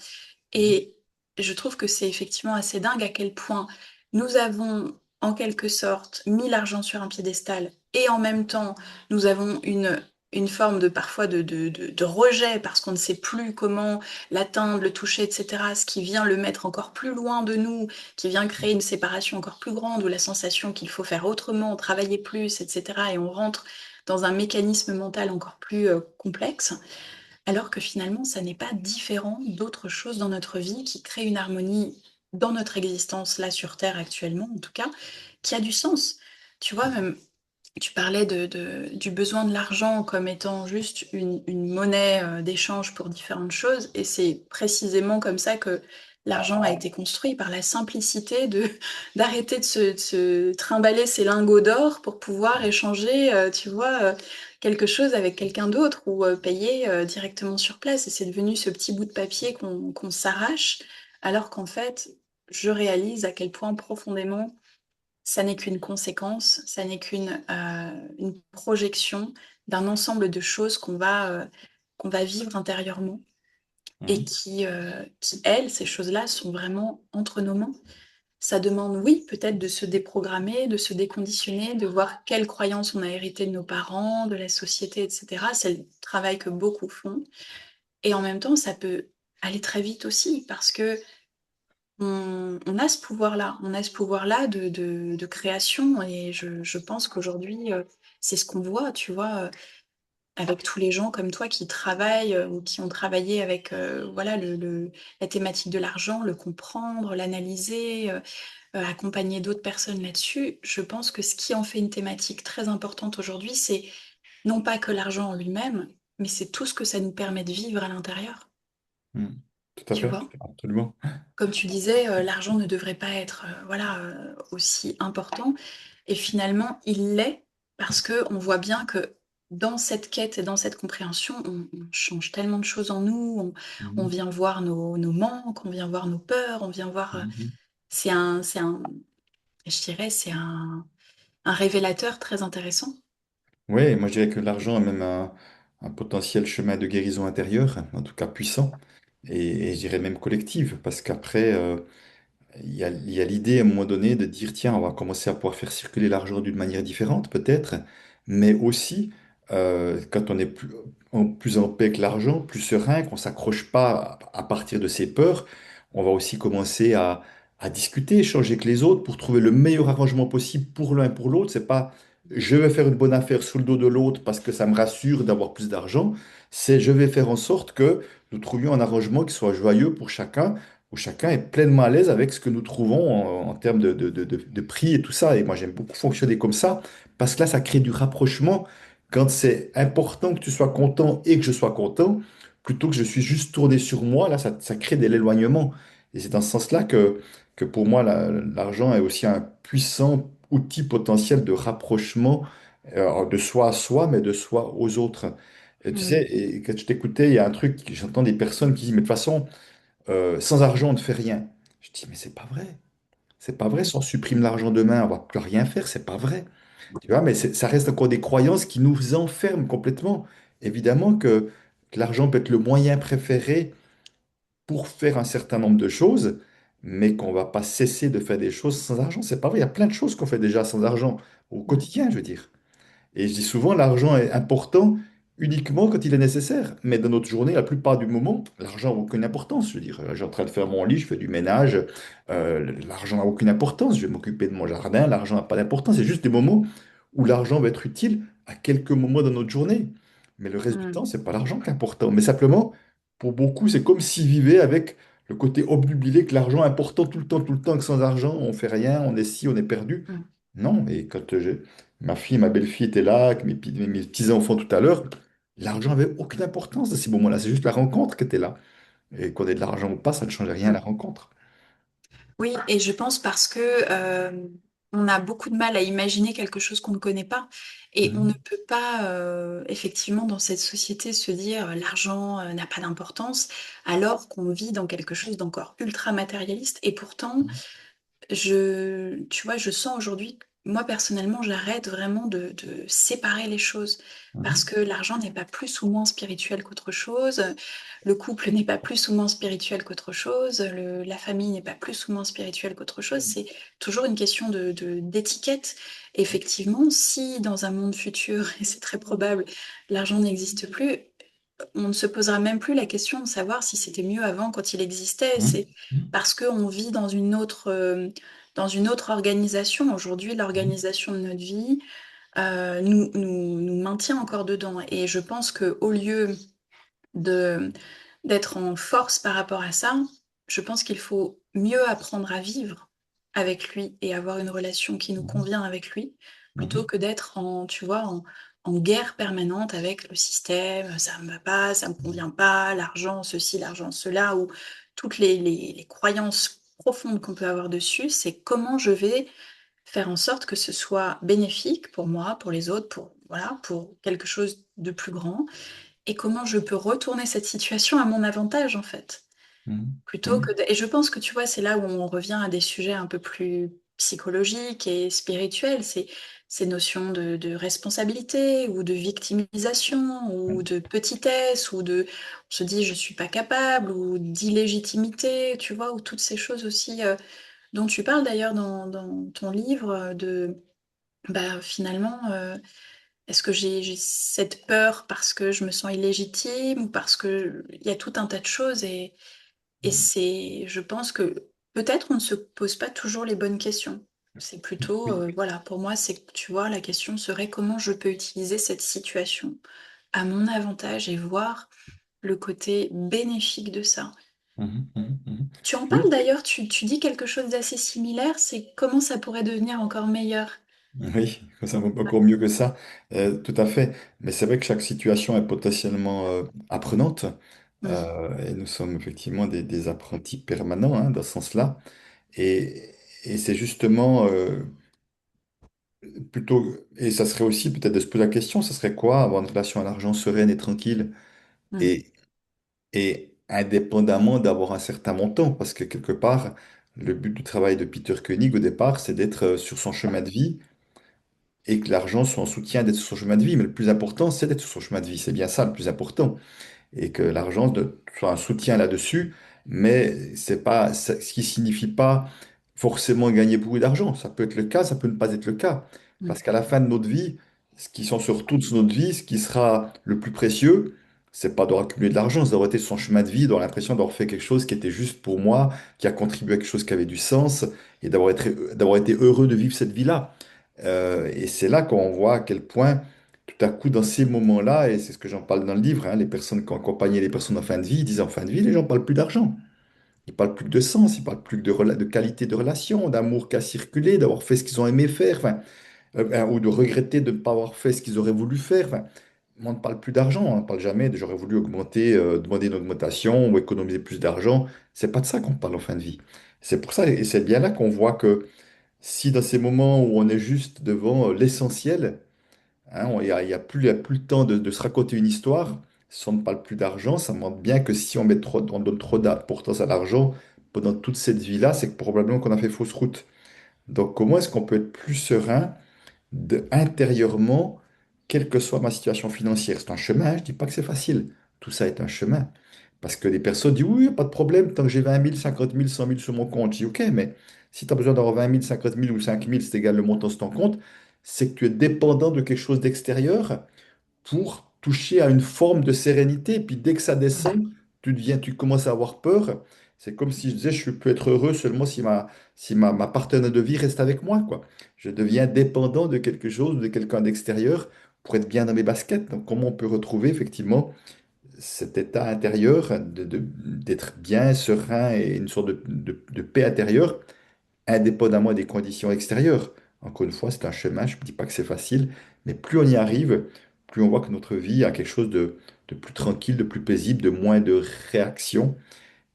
Et je trouve que c'est effectivement assez dingue à quel point nous avons en quelque sorte mis l'argent sur un piédestal et en même temps nous avons une forme de parfois de rejet parce qu'on ne sait plus comment l'atteindre, le toucher, etc. Ce qui vient le mettre encore plus loin de nous, qui vient créer une séparation encore plus grande ou la sensation qu'il faut faire autrement, travailler plus, etc. Et on rentre dans un mécanisme mental encore plus complexe. Alors que finalement, ça n'est pas différent d'autres choses dans notre vie qui créent une harmonie dans notre existence, là sur Terre actuellement, en tout cas, qui a du sens. Tu vois, même, tu parlais du besoin de l'argent comme étant juste une monnaie d'échange pour différentes choses, et c'est précisément comme ça que l'argent a été construit, par la simplicité d'arrêter de se trimballer ses lingots d'or pour pouvoir échanger, tu vois, quelque chose avec quelqu'un d'autre ou payer directement sur place. Et c'est devenu ce petit bout de papier qu'on s'arrache, alors qu'en fait, je réalise à quel point profondément ça n'est qu'une conséquence, ça n'est une projection d'un ensemble de choses qu'on va vivre intérieurement et Mhm. qui, elles, ces choses-là, sont vraiment entre nos mains. Ça demande, oui, peut-être de se déprogrammer, de se déconditionner, de voir quelles croyances on a héritées de nos parents, de la société, etc. C'est le travail que beaucoup font. Et en même temps, ça peut aller très vite aussi parce que on a ce pouvoir-là, on a ce pouvoir-là de création et je pense qu'aujourd'hui, c'est ce qu'on voit, tu vois, avec tous les gens comme toi qui travaillent ou qui ont travaillé avec voilà, la thématique de l'argent, le comprendre, l'analyser, accompagner d'autres personnes là-dessus. Je pense que ce qui en fait une thématique très importante aujourd'hui, c'est non pas que l'argent en lui-même, mais c'est tout ce que ça nous permet de vivre à l'intérieur, Mhm. Tout à tu fait, vois. absolument. Comme tu disais, l'argent ne devrait pas être voilà, aussi important. Et finalement, il l'est parce que on voit bien que dans cette quête et dans cette compréhension, on change tellement de choses en nous. On Mhm. vient voir nos manques, on vient voir nos peurs, on vient voir. Mhm. Je dirais, c'est un révélateur très intéressant. Oui, moi je dirais que l'argent a même un potentiel chemin de guérison intérieure, en tout cas puissant, et je dirais même collective, parce qu'après, il y a l'idée à un moment donné de dire, tiens, on va commencer à pouvoir faire circuler l'argent d'une manière différente, peut-être, mais aussi, quand on est plus en paix que l'argent, plus serein, qu'on s'accroche pas à partir de ses peurs, on va aussi commencer à discuter, échanger avec les autres pour trouver le meilleur arrangement possible pour l'un et pour l'autre. C'est pas je vais faire une bonne affaire sous le dos de l'autre parce que ça me rassure d'avoir plus d'argent. C'est je vais faire en sorte que nous trouvions un arrangement qui soit joyeux pour chacun où chacun est pleinement à l'aise avec ce que nous trouvons en termes de prix et tout ça. Et moi, j'aime beaucoup fonctionner comme ça, parce que là, ça crée du rapprochement quand c'est important que tu sois content et que je sois content, plutôt que je suis juste tourné sur moi, là, ça crée de l'éloignement. Et c'est dans ce sens-là que pour moi, l'argent est aussi un puissant outil potentiel de rapprochement de soi à soi, mais de soi aux autres. Et tu sais, Mm. et quand je t'écoutais, il y a un truc, j'entends des personnes qui disent, mais de toute façon, sans argent, on ne fait rien. Je dis, mais c'est pas vrai. C'est pas vrai. Mm. Si on supprime l'argent demain, on va plus rien faire. C'est pas vrai. Tu vois, mais ça reste encore des croyances qui nous enferment complètement. Évidemment que l'argent peut être le moyen préféré pour faire un certain nombre de choses, mais qu'on va pas cesser de faire des choses sans argent. C'est pas vrai. Il y a plein de choses qu'on fait déjà sans argent au Mm. quotidien, je veux dire. Et je dis souvent, l'argent est important uniquement quand il est nécessaire. Mais dans notre journée, la plupart du moment, l'argent n'a aucune importance. Je veux dire, je suis en train de faire mon lit, je fais du ménage. L'argent n'a aucune importance. Je vais m'occuper de mon jardin. L'argent n'a pas d'importance. C'est juste des moments où l'argent va être utile à quelques moments dans notre journée. Mais le reste du temps, Mm. c'est pas l'argent qui est important. Mais simplement, pour beaucoup, c'est comme s'ils vivaient avec le côté obnubilé que l'argent est important tout le temps, que sans argent, on fait rien, on est ci, on est perdu. Mm. Non, et quand ma fille, ma belle-fille étaient là, que mes petits-enfants tout à l'heure, l'argent avait aucune importance à ces moments-là. C'est juste la rencontre qui était là. Et qu'on ait de l'argent ou pas, ça ne changeait rien à la Mm. rencontre. Oui, et je pense parce que on a beaucoup de mal à imaginer quelque chose qu'on ne connaît pas, et on ne Mhm, peut pas effectivement dans cette société se dire l'argent n'a pas d'importance, alors qu'on vit dans quelque chose d'encore ultra matérialiste. Et pourtant, tu vois, je sens aujourd'hui, moi personnellement, j'arrête vraiment de séparer les choses parce mhm, que l'argent n'est pas plus ou moins spirituel qu'autre chose, le couple n'est pas plus ou moins spirituel qu'autre chose, la famille n'est pas plus ou moins spirituelle qu'autre chose. C'est toujours une question d'étiquette. Effectivement, si dans un monde futur, et c'est très probable, l'argent n'existe plus, on ne se posera même plus la question de savoir si c'était mieux avant quand il existait. mhm, C'est parce qu'on vit dans une autre organisation. Aujourd'hui, mhm, l'organisation de notre vie nous maintient encore dedans. Et je pense qu'au lieu de, d'être en force par rapport à ça, je pense qu'il faut mieux apprendre à vivre avec lui et avoir une relation qui nous mhm, convient avec lui, plutôt mhm, que d'être en, tu vois, en guerre permanente avec le système, ça me va pas, ça me convient pas, l'argent, ceci, l'argent, cela, ou toutes les croyances profondes qu'on peut avoir dessus, c'est comment je vais faire en sorte que ce soit bénéfique pour moi, pour les autres, pour, voilà, pour quelque chose de plus grand, et comment je peux retourner cette situation à mon avantage, en fait. mhm, Plutôt que mhm, et je pense que tu vois, c'est là où on revient à des sujets un peu plus psychologiques et spirituels, c'est ces notions de responsabilité ou de victimisation ou mhm, de petitesse ou de on se dit je suis pas capable ou d'illégitimité, tu vois, ou toutes ces choses aussi dont tu parles d'ailleurs dans ton livre de bah finalement est-ce que j'ai cette peur parce que je me sens illégitime ou parce que il y a tout un tas de choses et mhm. c'est, je pense que peut-être on ne se pose pas toujours les bonnes questions. C'est plutôt, Oui. voilà, pour moi, c'est que tu vois, la question serait comment je peux utiliser cette situation à mon avantage et voir le côté bénéfique de ça. Mhm, mhm, mhm. Tu en parles Oui, d'ailleurs, tu dis quelque chose d'assez similaire, c'est comment ça pourrait devenir encore meilleur. oui, ça va encore mieux que ça. Tout à fait. Mais c'est vrai que chaque situation est potentiellement apprenante. Mm, Et nous sommes effectivement des apprentis permanents hein, dans ce sens-là. Et c'est justement plutôt, et ça serait aussi peut-être de se poser la question, ça serait quoi avoir une relation à l'argent sereine et tranquille mm, et, et indépendamment d'avoir un certain montant, parce que quelque part, le but du travail de Peter Koenig au départ, c'est d'être sur son chemin de vie et que l'argent soit en soutien d'être sur son chemin de vie. Mais le plus important, c'est d'être sur son chemin de vie. C'est bien ça le plus important. Et que soit un soutien là-dessus, mais c'est pas, ce qui signifie pas forcément gagner beaucoup d'argent. Ça peut être le cas, ça peut ne pas être le cas. mm, Parce qu'à la fin de notre vie, ce qui sont sur toute notre vie, ce qui sera le plus précieux, c'est pas d'avoir accumulé de l'argent, c'est d'avoir été sur son chemin de vie, d'avoir l'impression d'avoir fait quelque chose qui était juste pour moi, qui a contribué à quelque chose qui avait du sens, et d'avoir été heureux de vivre cette vie-là. Et c'est là qu'on voit à quel point tout à coup, dans ces moments-là, et c'est ce que j'en parle dans le livre, hein, les personnes qui ont accompagné les personnes en fin de vie, ils disent en fin de vie, les gens parlent plus d'argent. Ils parlent plus que de sens, ils parlent plus que de qualité de relation, d'amour qui a circulé, d'avoir fait ce qu'ils ont aimé faire, enfin, ou de regretter de ne pas avoir fait ce qu'ils auraient voulu faire. Enfin, on ne parle plus d'argent, on ne parle jamais de j'aurais voulu augmenter, demander une augmentation ou économiser plus d'argent. C'est pas de ça qu'on parle en fin de vie. C'est pour ça, et c'est bien là qu'on voit que si dans ces moments où on est juste devant l'essentiel, hein, il y a plus le temps de se raconter une histoire. Si on ne parle plus d'argent, ça montre bien que si on donne trop d'importance à l'argent pendant toute cette vie-là, c'est que probablement qu'on a fait fausse route. Donc, comment est-ce qu'on peut être plus serein intérieurement, quelle que soit ma situation financière? C'est un chemin, je ne dis pas que c'est facile. Tout ça est un chemin. Parce que les personnes disent, oui, pas de problème, tant que j'ai 20 000, 50 000, 100 000 sur mon compte. Je dis, ok, mais si tu as besoin d'avoir 20 000, 50 000 ou 5 000, c'est égal le montant sur ton compte, c'est que tu es dépendant de quelque chose d'extérieur pour toucher à une forme de sérénité. Et puis dès que ça descend, tu commences à avoir peur. C'est comme si je disais, je peux être heureux seulement si ma partenaire de vie reste avec moi, quoi. Je deviens dépendant de quelque chose, de quelqu'un d'extérieur pour être bien dans mes baskets. Donc comment on peut retrouver effectivement cet état intérieur, d'être bien serein et une sorte de paix intérieure, indépendamment des conditions extérieures. Encore une fois, c'est un chemin, je ne dis pas que c'est facile, mais plus on y arrive, plus on voit que notre vie a quelque chose de plus tranquille, de plus paisible, de moins de réaction.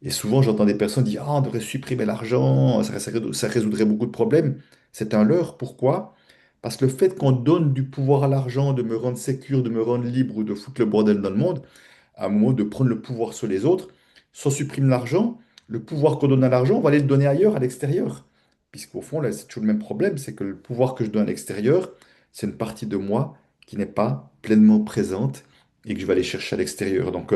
Et souvent, j'entends des personnes dire, ah, on devrait supprimer l'argent, ça résoudrait beaucoup de problèmes. C'est un leurre. Pourquoi? Parce que le fait qu'on donne du pouvoir à l'argent, de me rendre sécure, de me rendre libre ou de foutre le bordel dans le monde, à un moment de prendre le pouvoir sur les autres, si on supprime l'argent, le pouvoir qu'on donne à l'argent, on va aller le donner ailleurs, à l'extérieur. Puisqu'au fond, là, c'est toujours le même problème, c'est que le pouvoir que je donne à l'extérieur, c'est une partie de moi qui n'est pas pleinement présente et que je vais aller chercher à l'extérieur. Donc,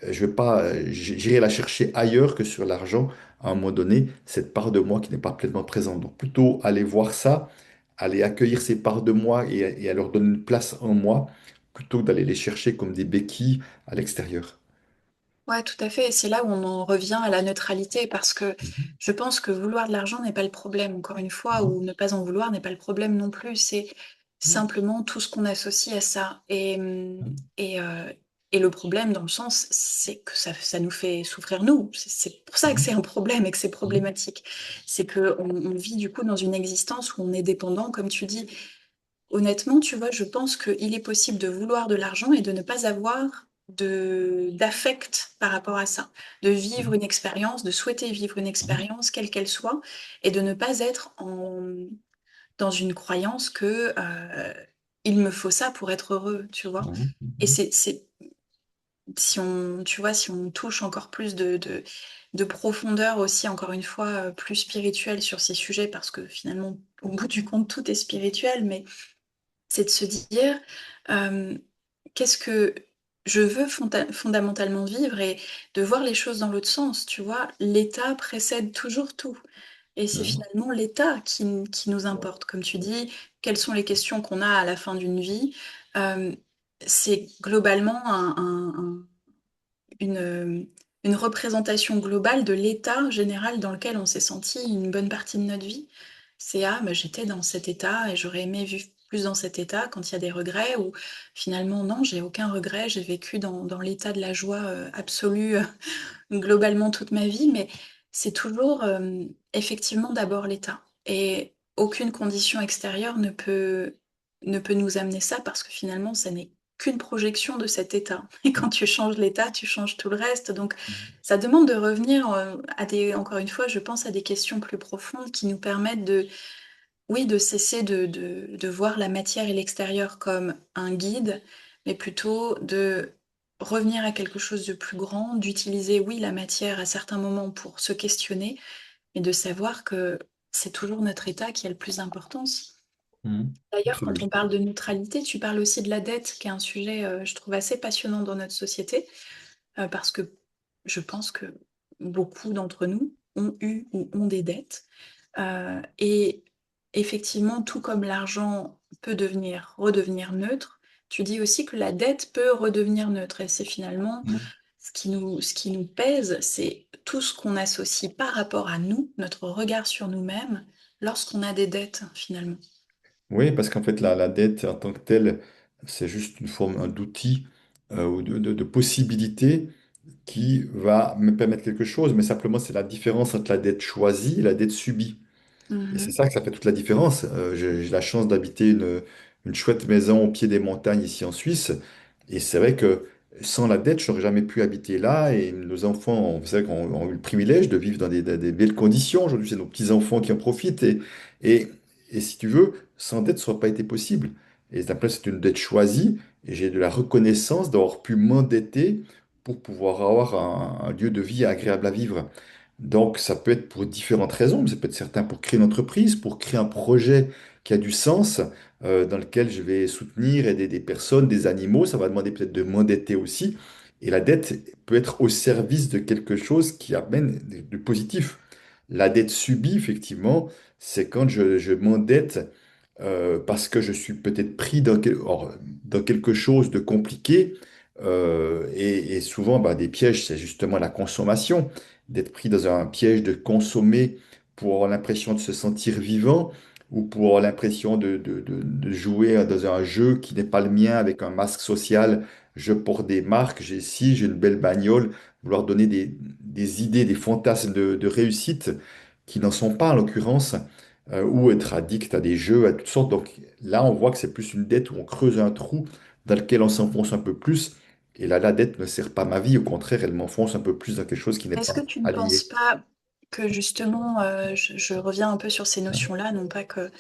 je vais pas, j'irai la chercher ailleurs que sur l'argent à un moment donné, cette part de moi qui n'est pas pleinement présente. Donc plutôt aller voir ça, aller accueillir ces parts de moi et à leur donner une place en moi, plutôt que d'aller les chercher comme des béquilles à l'extérieur. Ouais, tout à fait. Et c'est là où on en revient à la neutralité, parce que Mhm. je pense que vouloir de l'argent n'est pas le problème, encore une fois, Non. ou ne pas en vouloir n'est pas le problème non plus. C'est simplement tout ce qu'on associe à ça. Et, euh, et le problème, dans le sens, c'est que ça nous fait souffrir nous. C'est pour ça que c'est Mhm. un problème et que c'est Mhm. problématique. C'est que on vit du coup dans une existence où on est dépendant, comme tu dis. Honnêtement, tu vois, je pense qu'il est possible de vouloir de l'argent et de ne pas avoir d'affect par rapport à ça, de vivre Mhm. une expérience, de souhaiter vivre une Mhm. expérience, quelle qu'elle soit, et de ne pas être dans une croyance que il me faut ça pour être heureux, tu vois. Mhm. Et Mhm. si on, tu vois, si on touche encore plus de profondeur aussi, encore une fois, plus spirituelle sur ces sujets, parce que finalement, au bout du compte, tout est spirituel, mais c'est de se dire euh, qu'est-ce que je veux fondamentalement vivre et de voir les choses dans l'autre sens, tu vois. L'état précède toujours tout. Et c'est Mhm. finalement l'état qui nous importe. Comme tu dis, quelles sont les questions qu'on a à la fin d'une vie? Euh, c'est globalement une représentation globale de l'état général dans lequel on s'est senti une bonne partie de notre vie. C'est ah, bah, j'étais dans cet état et j'aurais aimé vivre plus dans cet état quand il y a des regrets, ou finalement non, j'ai aucun regret, j'ai vécu dans l'état de la joie absolue globalement toute ma vie, mais c'est toujours effectivement d'abord l'état. Et aucune condition extérieure ne peut nous amener ça, parce que finalement, ça n'est qu'une projection de cet état. Et quand tu changes l'état, tu changes tout le reste. Donc, ça demande de revenir encore une fois, je pense à des questions plus profondes qui nous permettent oui, de cesser de voir la matière et l'extérieur comme un guide, mais plutôt de revenir à quelque chose de plus grand, d'utiliser, oui, la matière à certains moments pour se questionner, mais de savoir que c'est toujours notre état qui a le plus d'importance. Mhm. D'ailleurs, quand Absolument. on parle de neutralité, tu parles aussi de la dette, qui est un sujet, je trouve, assez passionnant dans notre société, parce que je pense que beaucoup d'entre nous ont eu ou ont des dettes. Et effectivement, tout comme l'argent peut redevenir neutre, tu dis aussi que la dette peut redevenir neutre. Et c'est finalement Mhm. ce qui nous pèse, c'est tout ce qu'on associe par rapport à nous, notre regard sur nous-mêmes, lorsqu'on a des dettes, finalement. Oui, parce qu'en fait, la dette en tant que telle, c'est juste une forme d'outil ou de possibilité qui va me permettre quelque chose, mais simplement c'est la différence entre la dette choisie et la dette subie. Et c'est Mhm. ça que ça fait toute la différence. J'ai la chance d'habiter une chouette maison au pied des montagnes ici en Suisse. Et c'est vrai que sans la dette, je n'aurais jamais pu habiter là. Et nos enfants, c'est vrai qu'on ont eu le privilège de vivre dans des belles conditions. Aujourd'hui, c'est nos petits-enfants qui en profitent. Et, et si tu veux, sans dette, ça n'aurait pas été possible. Et après, c'est une dette choisie. Et j'ai de la reconnaissance d'avoir pu m'endetter pour pouvoir avoir un lieu de vie agréable à vivre. Donc, ça peut être pour différentes raisons, mais ça peut être certain pour créer une entreprise, pour créer un projet qui a du sens, dans lequel je vais soutenir, aider des personnes, des animaux. Ça va demander peut-être de m'endetter aussi. Et la dette peut être au service de quelque chose qui amène du positif. La dette subie, effectivement, c'est quand je m'endette parce que je suis peut-être pris dans quelque chose de compliqué. Et souvent, bah, des pièges, c'est justement la consommation, d'être pris dans un piège de consommer pour avoir l'impression de se sentir vivant, ou pour avoir l'impression de jouer dans un jeu qui n'est pas le mien avec un masque social. Je porte des marques, j'ai ci, j'ai une belle bagnole, vouloir donner des idées, des fantasmes de réussite qui n'en sont pas en l'occurrence, ou être addict à des jeux, à toutes sortes. Donc là, on voit que c'est plus une dette où on creuse un trou dans lequel on s'enfonce un peu plus. Et là, la dette ne sert pas ma vie, au contraire, elle m'enfonce un peu plus dans quelque chose qui n'est Est-ce que pas tu ne penses allié. pas que justement, je reviens un peu sur ces notions-là, non pas que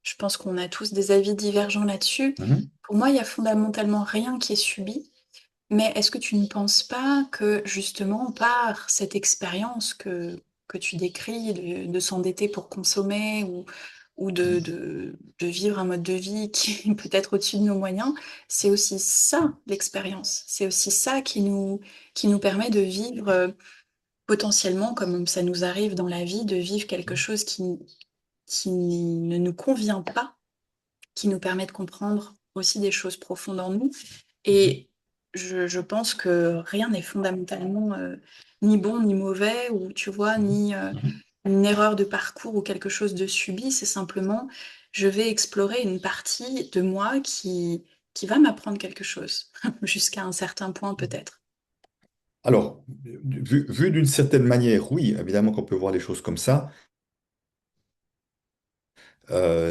je pense qu'on a tous des avis divergents là-dessus. Mhm, Pour moi, il y a fondamentalement rien qui est subi. Mais est-ce que tu ne penses pas que justement, par cette expérience que tu décris, de s'endetter pour consommer ou de vivre un mode de vie qui est peut-être au-dessus de nos moyens, c'est aussi ça l'expérience. C'est aussi ça qui nous permet de vivre potentiellement, comme ça nous arrive dans la vie, de vivre quelque chose qui ne nous convient pas, qui nous permet de comprendre aussi des choses profondes en nous. mhm, Et je pense que rien n'est fondamentalement ni bon ni mauvais, ou tu vois, mhm, ni mhm. une erreur de parcours ou quelque chose de subi. C'est simplement, je vais explorer une partie de moi qui va m'apprendre quelque chose, jusqu'à un certain point peut-être. Alors, vu d'une certaine manière, oui, évidemment qu'on peut voir les choses comme ça.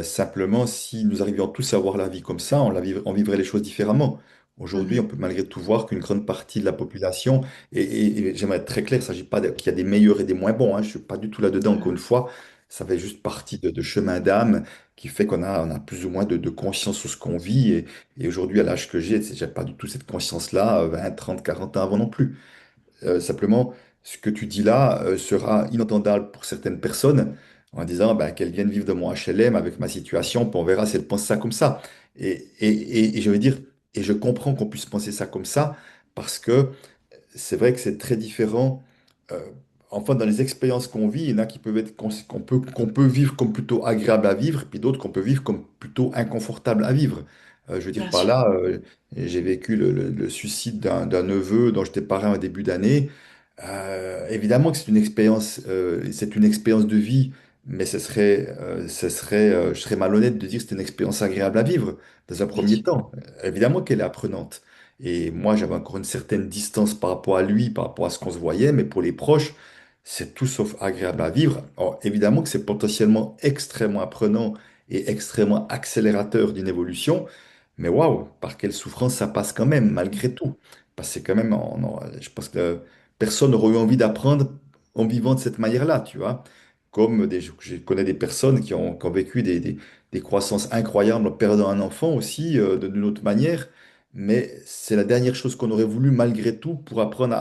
Simplement, si nous arrivions tous à voir la vie comme ça, on vivrait les choses différemment. Aujourd'hui, on Mhm. peut malgré tout voir qu'une grande partie de la population, et j'aimerais être très clair, il ne s'agit pas qu'il y a des meilleurs et des moins bons, hein, je ne suis pas du tout là-dedans, encore une Mhm. fois, ça fait juste partie de chemin d'âme qui fait on a plus ou moins de conscience sur ce qu'on vit. Et aujourd'hui, à l'âge que j'ai pas du tout cette conscience-là, 20, 30, 40 ans avant non plus. Simplement, ce que tu dis là sera inentendable pour certaines personnes en disant ben, qu'elles viennent vivre dans mon HLM avec ma situation, puis on verra si elles pensent ça comme ça. Et je veux dire, et je comprends qu'on puisse penser ça comme ça, parce que c'est vrai que c'est très différent. Euh, enfin, dans les expériences qu'on vit, il y en a qui peuvent être qu'on peut vivre comme plutôt agréable à vivre, puis d'autres qu'on peut vivre comme plutôt inconfortable à vivre. Je veux dire Bien par sûr. là, j'ai vécu le suicide d'un neveu dont j'étais parrain au début d'année. Évidemment que c'est une expérience de vie, mais je serais malhonnête de dire que c'est une expérience agréable à vivre dans un Bien premier sûr. temps. Évidemment qu'elle est apprenante. Et moi, j'avais encore une certaine distance par rapport à lui, par rapport à ce qu'on se voyait, mais pour les proches, c'est tout sauf agréable à vivre. Alors, évidemment que c'est potentiellement extrêmement apprenant et extrêmement accélérateur d'une évolution, mais waouh, par quelle souffrance ça passe quand même, malgré tout. Parce que c'est quand même, je pense que personne n'aurait eu envie d'apprendre en vivant de cette manière-là, tu vois. Je connais des personnes qui ont vécu des croissances incroyables en perdant un enfant aussi, d'une autre manière. Mais c'est la dernière chose qu'on aurait voulu malgré tout pour apprendre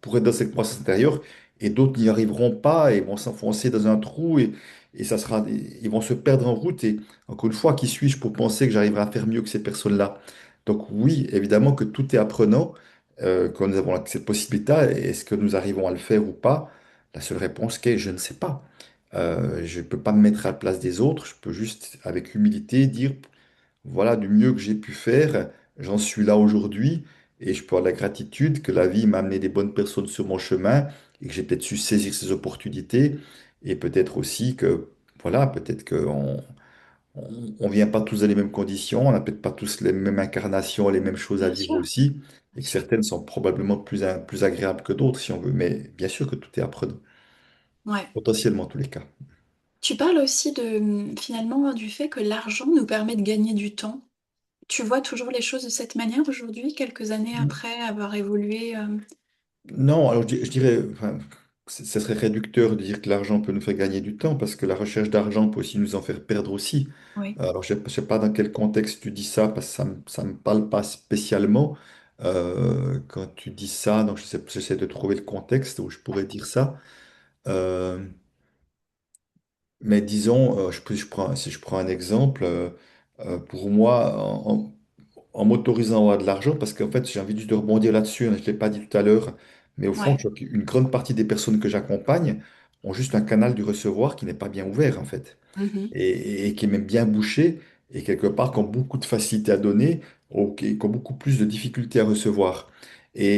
pour être dans cette croissance intérieure. Et d'autres n'y arriveront pas et vont s'enfoncer dans un trou et ils vont se perdre en route. Et encore une fois, qui suis-je pour penser que j'arriverai à faire mieux que ces personnes-là? Donc oui, évidemment que tout est apprenant quand nous avons cette possibilité. Est-ce que nous arrivons à le faire ou pas? La seule réponse est je ne sais pas. Je ne peux pas me mettre à la place des autres. Je peux juste, avec humilité, dire voilà, du mieux que j'ai pu faire, j'en suis là aujourd'hui et je peux avoir la gratitude que la vie m'a amené des bonnes personnes sur mon chemin et que j'ai peut-être su saisir ces opportunités et peut-être aussi que, voilà, peut-être qu'on on vient pas tous dans les mêmes conditions, on n'a peut-être pas tous les mêmes incarnations, les mêmes choses à Bien vivre sûr. aussi et Bien que sûr. certaines sont probablement plus agréables que d'autres si on veut, mais bien sûr que tout est apprenant, Ouais. potentiellement en tous les cas. Tu parles aussi finalement du fait que l'argent nous permet de gagner du temps. Tu vois toujours les choses de cette manière aujourd'hui, quelques années après avoir évolué. Non, alors je dirais, enfin, ce serait réducteur de dire que l'argent peut nous faire gagner du temps, parce que la recherche d'argent peut aussi nous en faire perdre aussi. Oui. Alors je ne sais pas dans quel contexte tu dis ça, parce que ça me parle pas spécialement quand tu dis ça, donc j'essaie de trouver le contexte où je pourrais dire ça. Euh, mais disons, si je prends un exemple, pour moi, en m'autorisant à avoir de l'argent, parce qu'en fait, j'ai envie juste de rebondir là-dessus, hein, je ne l'ai pas dit tout à l'heure, mais au fond, Ouais. je vois qu'une grande partie des personnes que j'accompagne ont juste un canal du recevoir qui n'est pas bien ouvert, en fait, Mhm. et qui est même bien bouché, et quelque part, qui ont beaucoup de facilité à donner, ou qui ont beaucoup plus de difficultés à recevoir.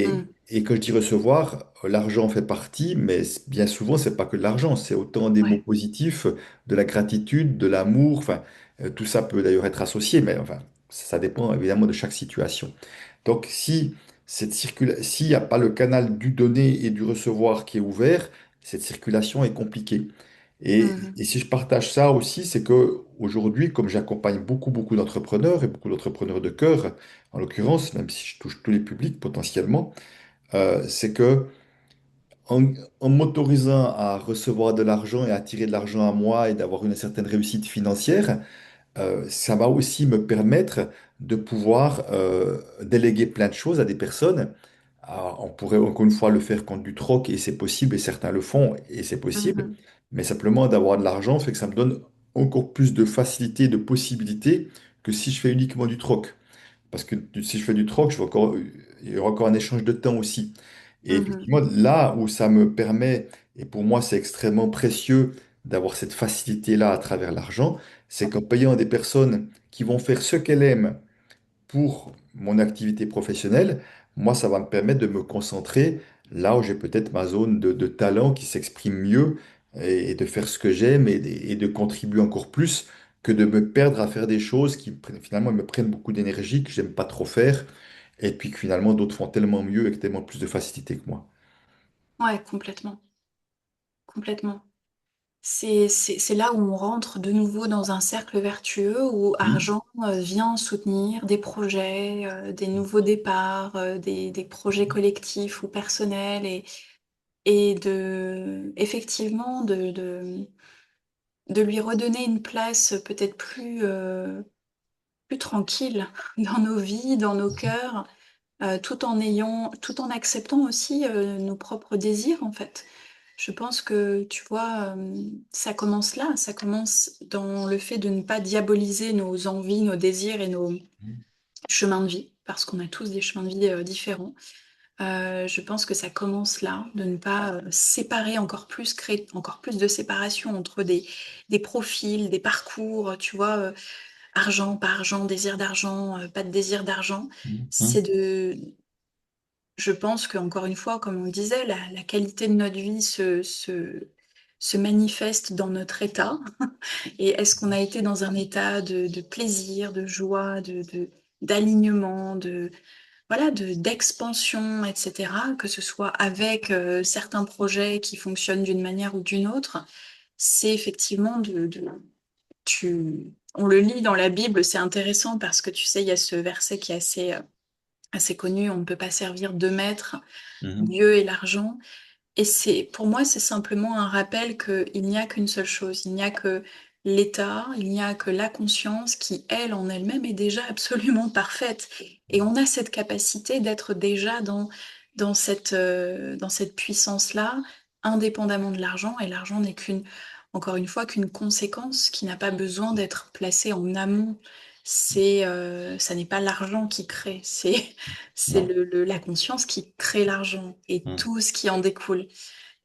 mm, Et quand je dis recevoir, l'argent fait partie, mais bien souvent, c'est pas que de l'argent, c'est autant des mots ouais. positifs, de la gratitude, de l'amour, enfin, tout ça peut d'ailleurs être associé, mais enfin, ça dépend évidemment de chaque situation. Donc, si s'il n'y a pas le canal du donner et du recevoir qui est ouvert, cette circulation est compliquée. Mhm, Et si je partage ça aussi, c'est que aujourd'hui, comme j'accompagne beaucoup d'entrepreneurs et beaucoup d'entrepreneurs de cœur, en l'occurrence, même si je touche tous les publics potentiellement, c'est que en, en m'autorisant à recevoir de l'argent et à attirer de l'argent à moi et d'avoir une certaine réussite financière, ça va aussi me permettre de pouvoir déléguer plein de choses à des personnes. Alors, on pourrait encore une fois le faire contre du troc et c'est possible et certains le font et c'est possible. mhm. Mais simplement d'avoir de l'argent fait que ça me donne encore plus de facilité, de possibilités que si je fais uniquement du troc. Parce que si je fais du troc, il y aura encore un échange de temps aussi. Et Mhm. effectivement, là où ça me permet, et pour moi c'est extrêmement précieux d'avoir cette facilité-là à travers l'argent, c'est qu'en payant des personnes qui vont faire ce qu'elles aiment pour mon activité professionnelle, moi ça va me permettre de me concentrer là où j'ai peut-être ma zone de talent qui s'exprime mieux et de faire ce que j'aime et de contribuer encore plus que de me perdre à faire des choses qui finalement me prennent beaucoup d'énergie, que j'aime pas trop faire, et puis que finalement d'autres font tellement mieux avec tellement plus de facilité que moi. Ouais, complètement, complètement. C'est là où on rentre de nouveau dans un cercle vertueux où Mhm. argent vient soutenir des projets, des nouveaux départs, des projets collectifs ou personnels et effectivement de lui redonner une place peut-être plus tranquille dans nos vies, dans nos cœurs, tout en acceptant aussi nos propres désirs en fait. Je pense que, tu vois, ça commence là, ça commence dans le fait de ne pas diaboliser nos envies, nos désirs et nos chemins de vie, parce qu'on a tous des chemins de vie différents. Je pense que ça commence là, de ne pas séparer encore plus, créer encore plus de séparation entre des profils, des parcours, tu vois, argent, pas argent, désir d'argent, pas de désir d'argent. C'est Mhm. de, je pense qu'encore une fois, comme on le disait, la qualité de notre vie se manifeste dans notre état. Et est-ce qu'on a été dans un état de plaisir, de joie, d'alignement, voilà, d'expansion, etc., que ce soit avec certains projets qui fonctionnent d'une manière ou d'une autre, c'est effectivement on le lit dans la Bible, c'est intéressant parce que tu sais, il y a ce verset qui est assez connu, on ne peut pas servir deux maîtres, Mhm. Dieu et l'argent. Et pour moi, c'est simplement un rappel qu'il n'y a qu'une seule chose, il n'y a que l'état, il n'y a que la conscience qui, elle, en elle-même, est déjà absolument parfaite. Et on a cette capacité d'être déjà dans cette puissance-là, indépendamment de l'argent. Et l'argent n'est encore une fois, qu'une conséquence qui n'a pas besoin d'être placée en amont. Ça n'est pas l'argent qui crée, c'est Non. la conscience qui crée l'argent et Mhm. tout ce qui en découle.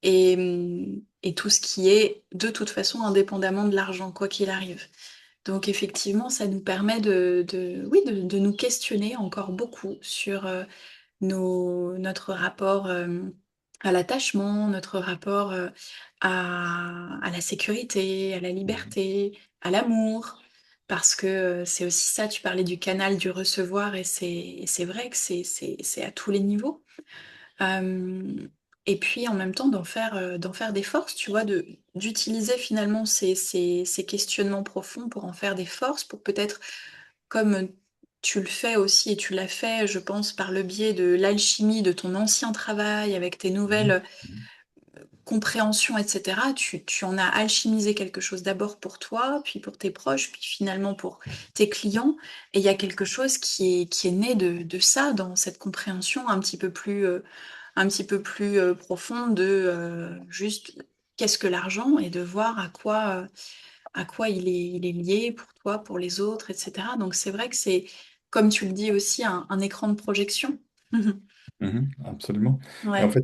Et tout ce qui est de toute façon indépendamment de l'argent, quoi qu'il arrive. Donc effectivement, ça nous permet oui, de nous questionner encore beaucoup sur notre rapport à l'attachement, notre rapport à la sécurité, à la Mhm. liberté, à l'amour. Parce que c'est aussi ça, tu parlais du canal du recevoir et c'est vrai que c'est à tous les niveaux. Euh, et puis en même temps d'en faire des forces, tu vois, d'utiliser finalement ces questionnements profonds pour en faire des forces, pour peut-être, comme tu le fais aussi et tu l'as fait, je pense, par le biais de l'alchimie de ton ancien travail, avec tes Mhm. nouvelles compréhensions, etc., tu en as alchimisé quelque chose d'abord pour toi, puis pour tes proches, puis finalement pour tes clients. Et il y a quelque chose qui est né de ça, dans cette compréhension un petit peu plus profonde de juste qu'est-ce que l'argent et de voir à quoi il est lié pour toi, pour les autres, etc. Donc c'est vrai que c'est, comme tu le dis aussi, un écran de projection. Mhm. Absolument. Et en Ouais. fait,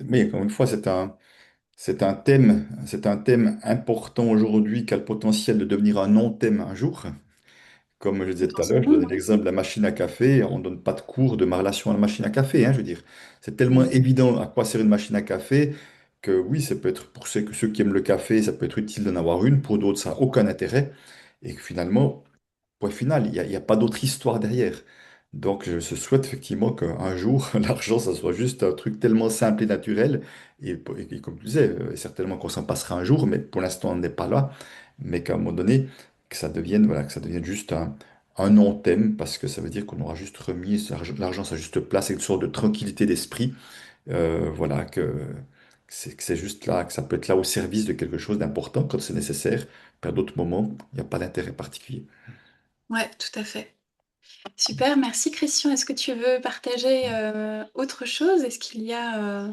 mais encore une fois, c'est un thème important aujourd'hui qui a le potentiel de devenir un non-thème un jour. Comme je disais tout à l'heure, je potentiellement, donnais ouais. l'exemple de la machine à café. On ne donne pas de cours de ma relation à la machine à café, hein, je veux dire. C'est tellement Mm. évident à quoi sert une machine à café que oui, ça peut être pour ceux qui aiment le café, ça peut être utile d'en avoir une. Pour d'autres, ça n'a aucun intérêt. Et que finalement, point final, il y a pas d'autre histoire derrière. Donc, je se souhaite effectivement qu'un jour, l'argent, ça soit juste un truc tellement simple et naturel. Et comme tu disais, certainement qu'on s'en passera un jour, mais pour l'instant, on n'est pas là. Mais qu'à un moment donné, que ça devienne, voilà, que ça devienne juste un non-thème, parce que ça veut dire qu'on aura juste remis l'argent à sa juste place et une sorte de tranquillité d'esprit. Voilà, que c'est juste là, que ça peut être là au service de quelque chose d'important quand c'est nécessaire. Puis à d'autres moments, il n'y a pas d'intérêt particulier. Ouais, tout à fait. Super, merci Christian. Est-ce que tu veux partager autre chose? Est-ce qu'il y a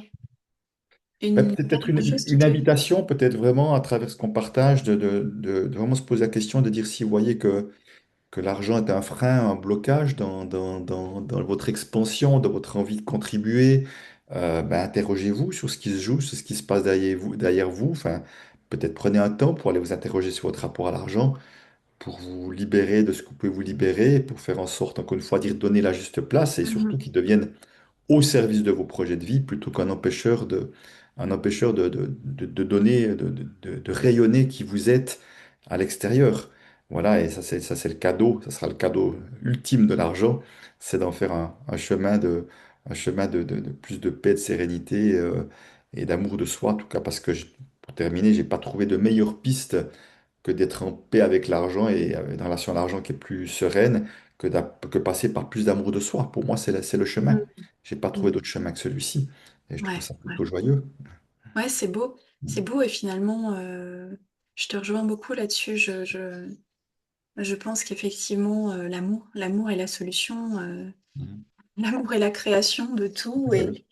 Ouais, une peut-être dernière chose qui une te... invitation, peut-être vraiment à travers ce qu'on partage, de vraiment se poser la question, de dire si vous voyez que l'argent est un frein, un blocage dans votre expansion, dans votre envie de contribuer, ben, interrogez-vous sur ce qui se joue, sur ce qui se passe derrière vous. Enfin, peut-être prenez un temps pour aller vous interroger sur votre rapport à l'argent, pour vous libérer de ce que vous pouvez vous libérer, pour faire en sorte, encore une fois, d'y redonner la juste place et surtout Mhm, qu'il devienne au service de vos projets de vie plutôt qu'un un empêcheur de donner, de rayonner qui vous êtes à l'extérieur. Voilà, et ça, c'est le cadeau, ça sera le cadeau ultime de l'argent, c'est d'en faire un chemin de plus de paix, de sérénité et d'amour de soi, en tout cas, parce que pour terminer, j'ai pas trouvé de meilleure piste que d'être en paix avec l'argent et une relation à l'argent qui est plus sereine que passer par plus d'amour de soi. Pour moi, c'est le chemin. mhm, J'ai pas trouvé mhm. d'autre chemin que celui-ci. Et je trouve Ouais, ça ouais. plutôt joyeux. Ouais, c'est beau. C'est beau et finalement, je te rejoins beaucoup là-dessus. Je pense qu'effectivement, l'amour est la solution. Mhm. L'amour est la création de tout. Ben oui.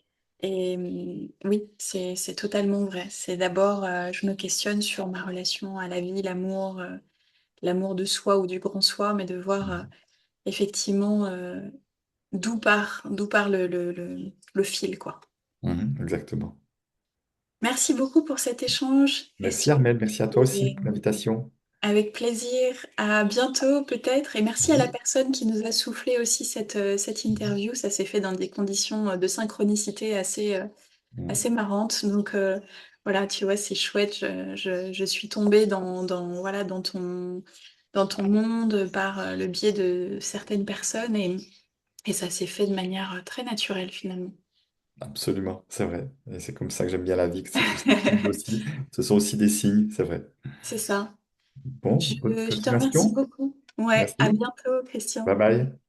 Oui, c'est totalement vrai. C'est d'abord, je me questionne sur ma relation à la vie, l'amour, l'amour de soi ou du grand soi, mais de voir effectivement d'où part le fil, quoi. Mhm, exactement. Merci beaucoup pour cet échange, Merci Christian. Armel, merci à toi aussi Et pour l'invitation. avec plaisir. À bientôt peut-être. Et merci à la Oui. personne qui nous a soufflé aussi cette interview. Ça s'est fait dans des conditions de synchronicité assez Mhm. marrantes. Donc voilà, tu vois, c'est chouette. Je suis tombée voilà, dans ton monde par le biais de certaines personnes et ça s'est fait de manière très naturelle finalement. Absolument, c'est vrai. Et c'est comme ça que j'aime bien la vie, que c'est tous ces signes aussi. Ce sont aussi des signes, c'est vrai. C'est ça. Bon, bonne Je te remercie continuation. beaucoup. Ouais, à Merci. bientôt, Bye Christian. bye.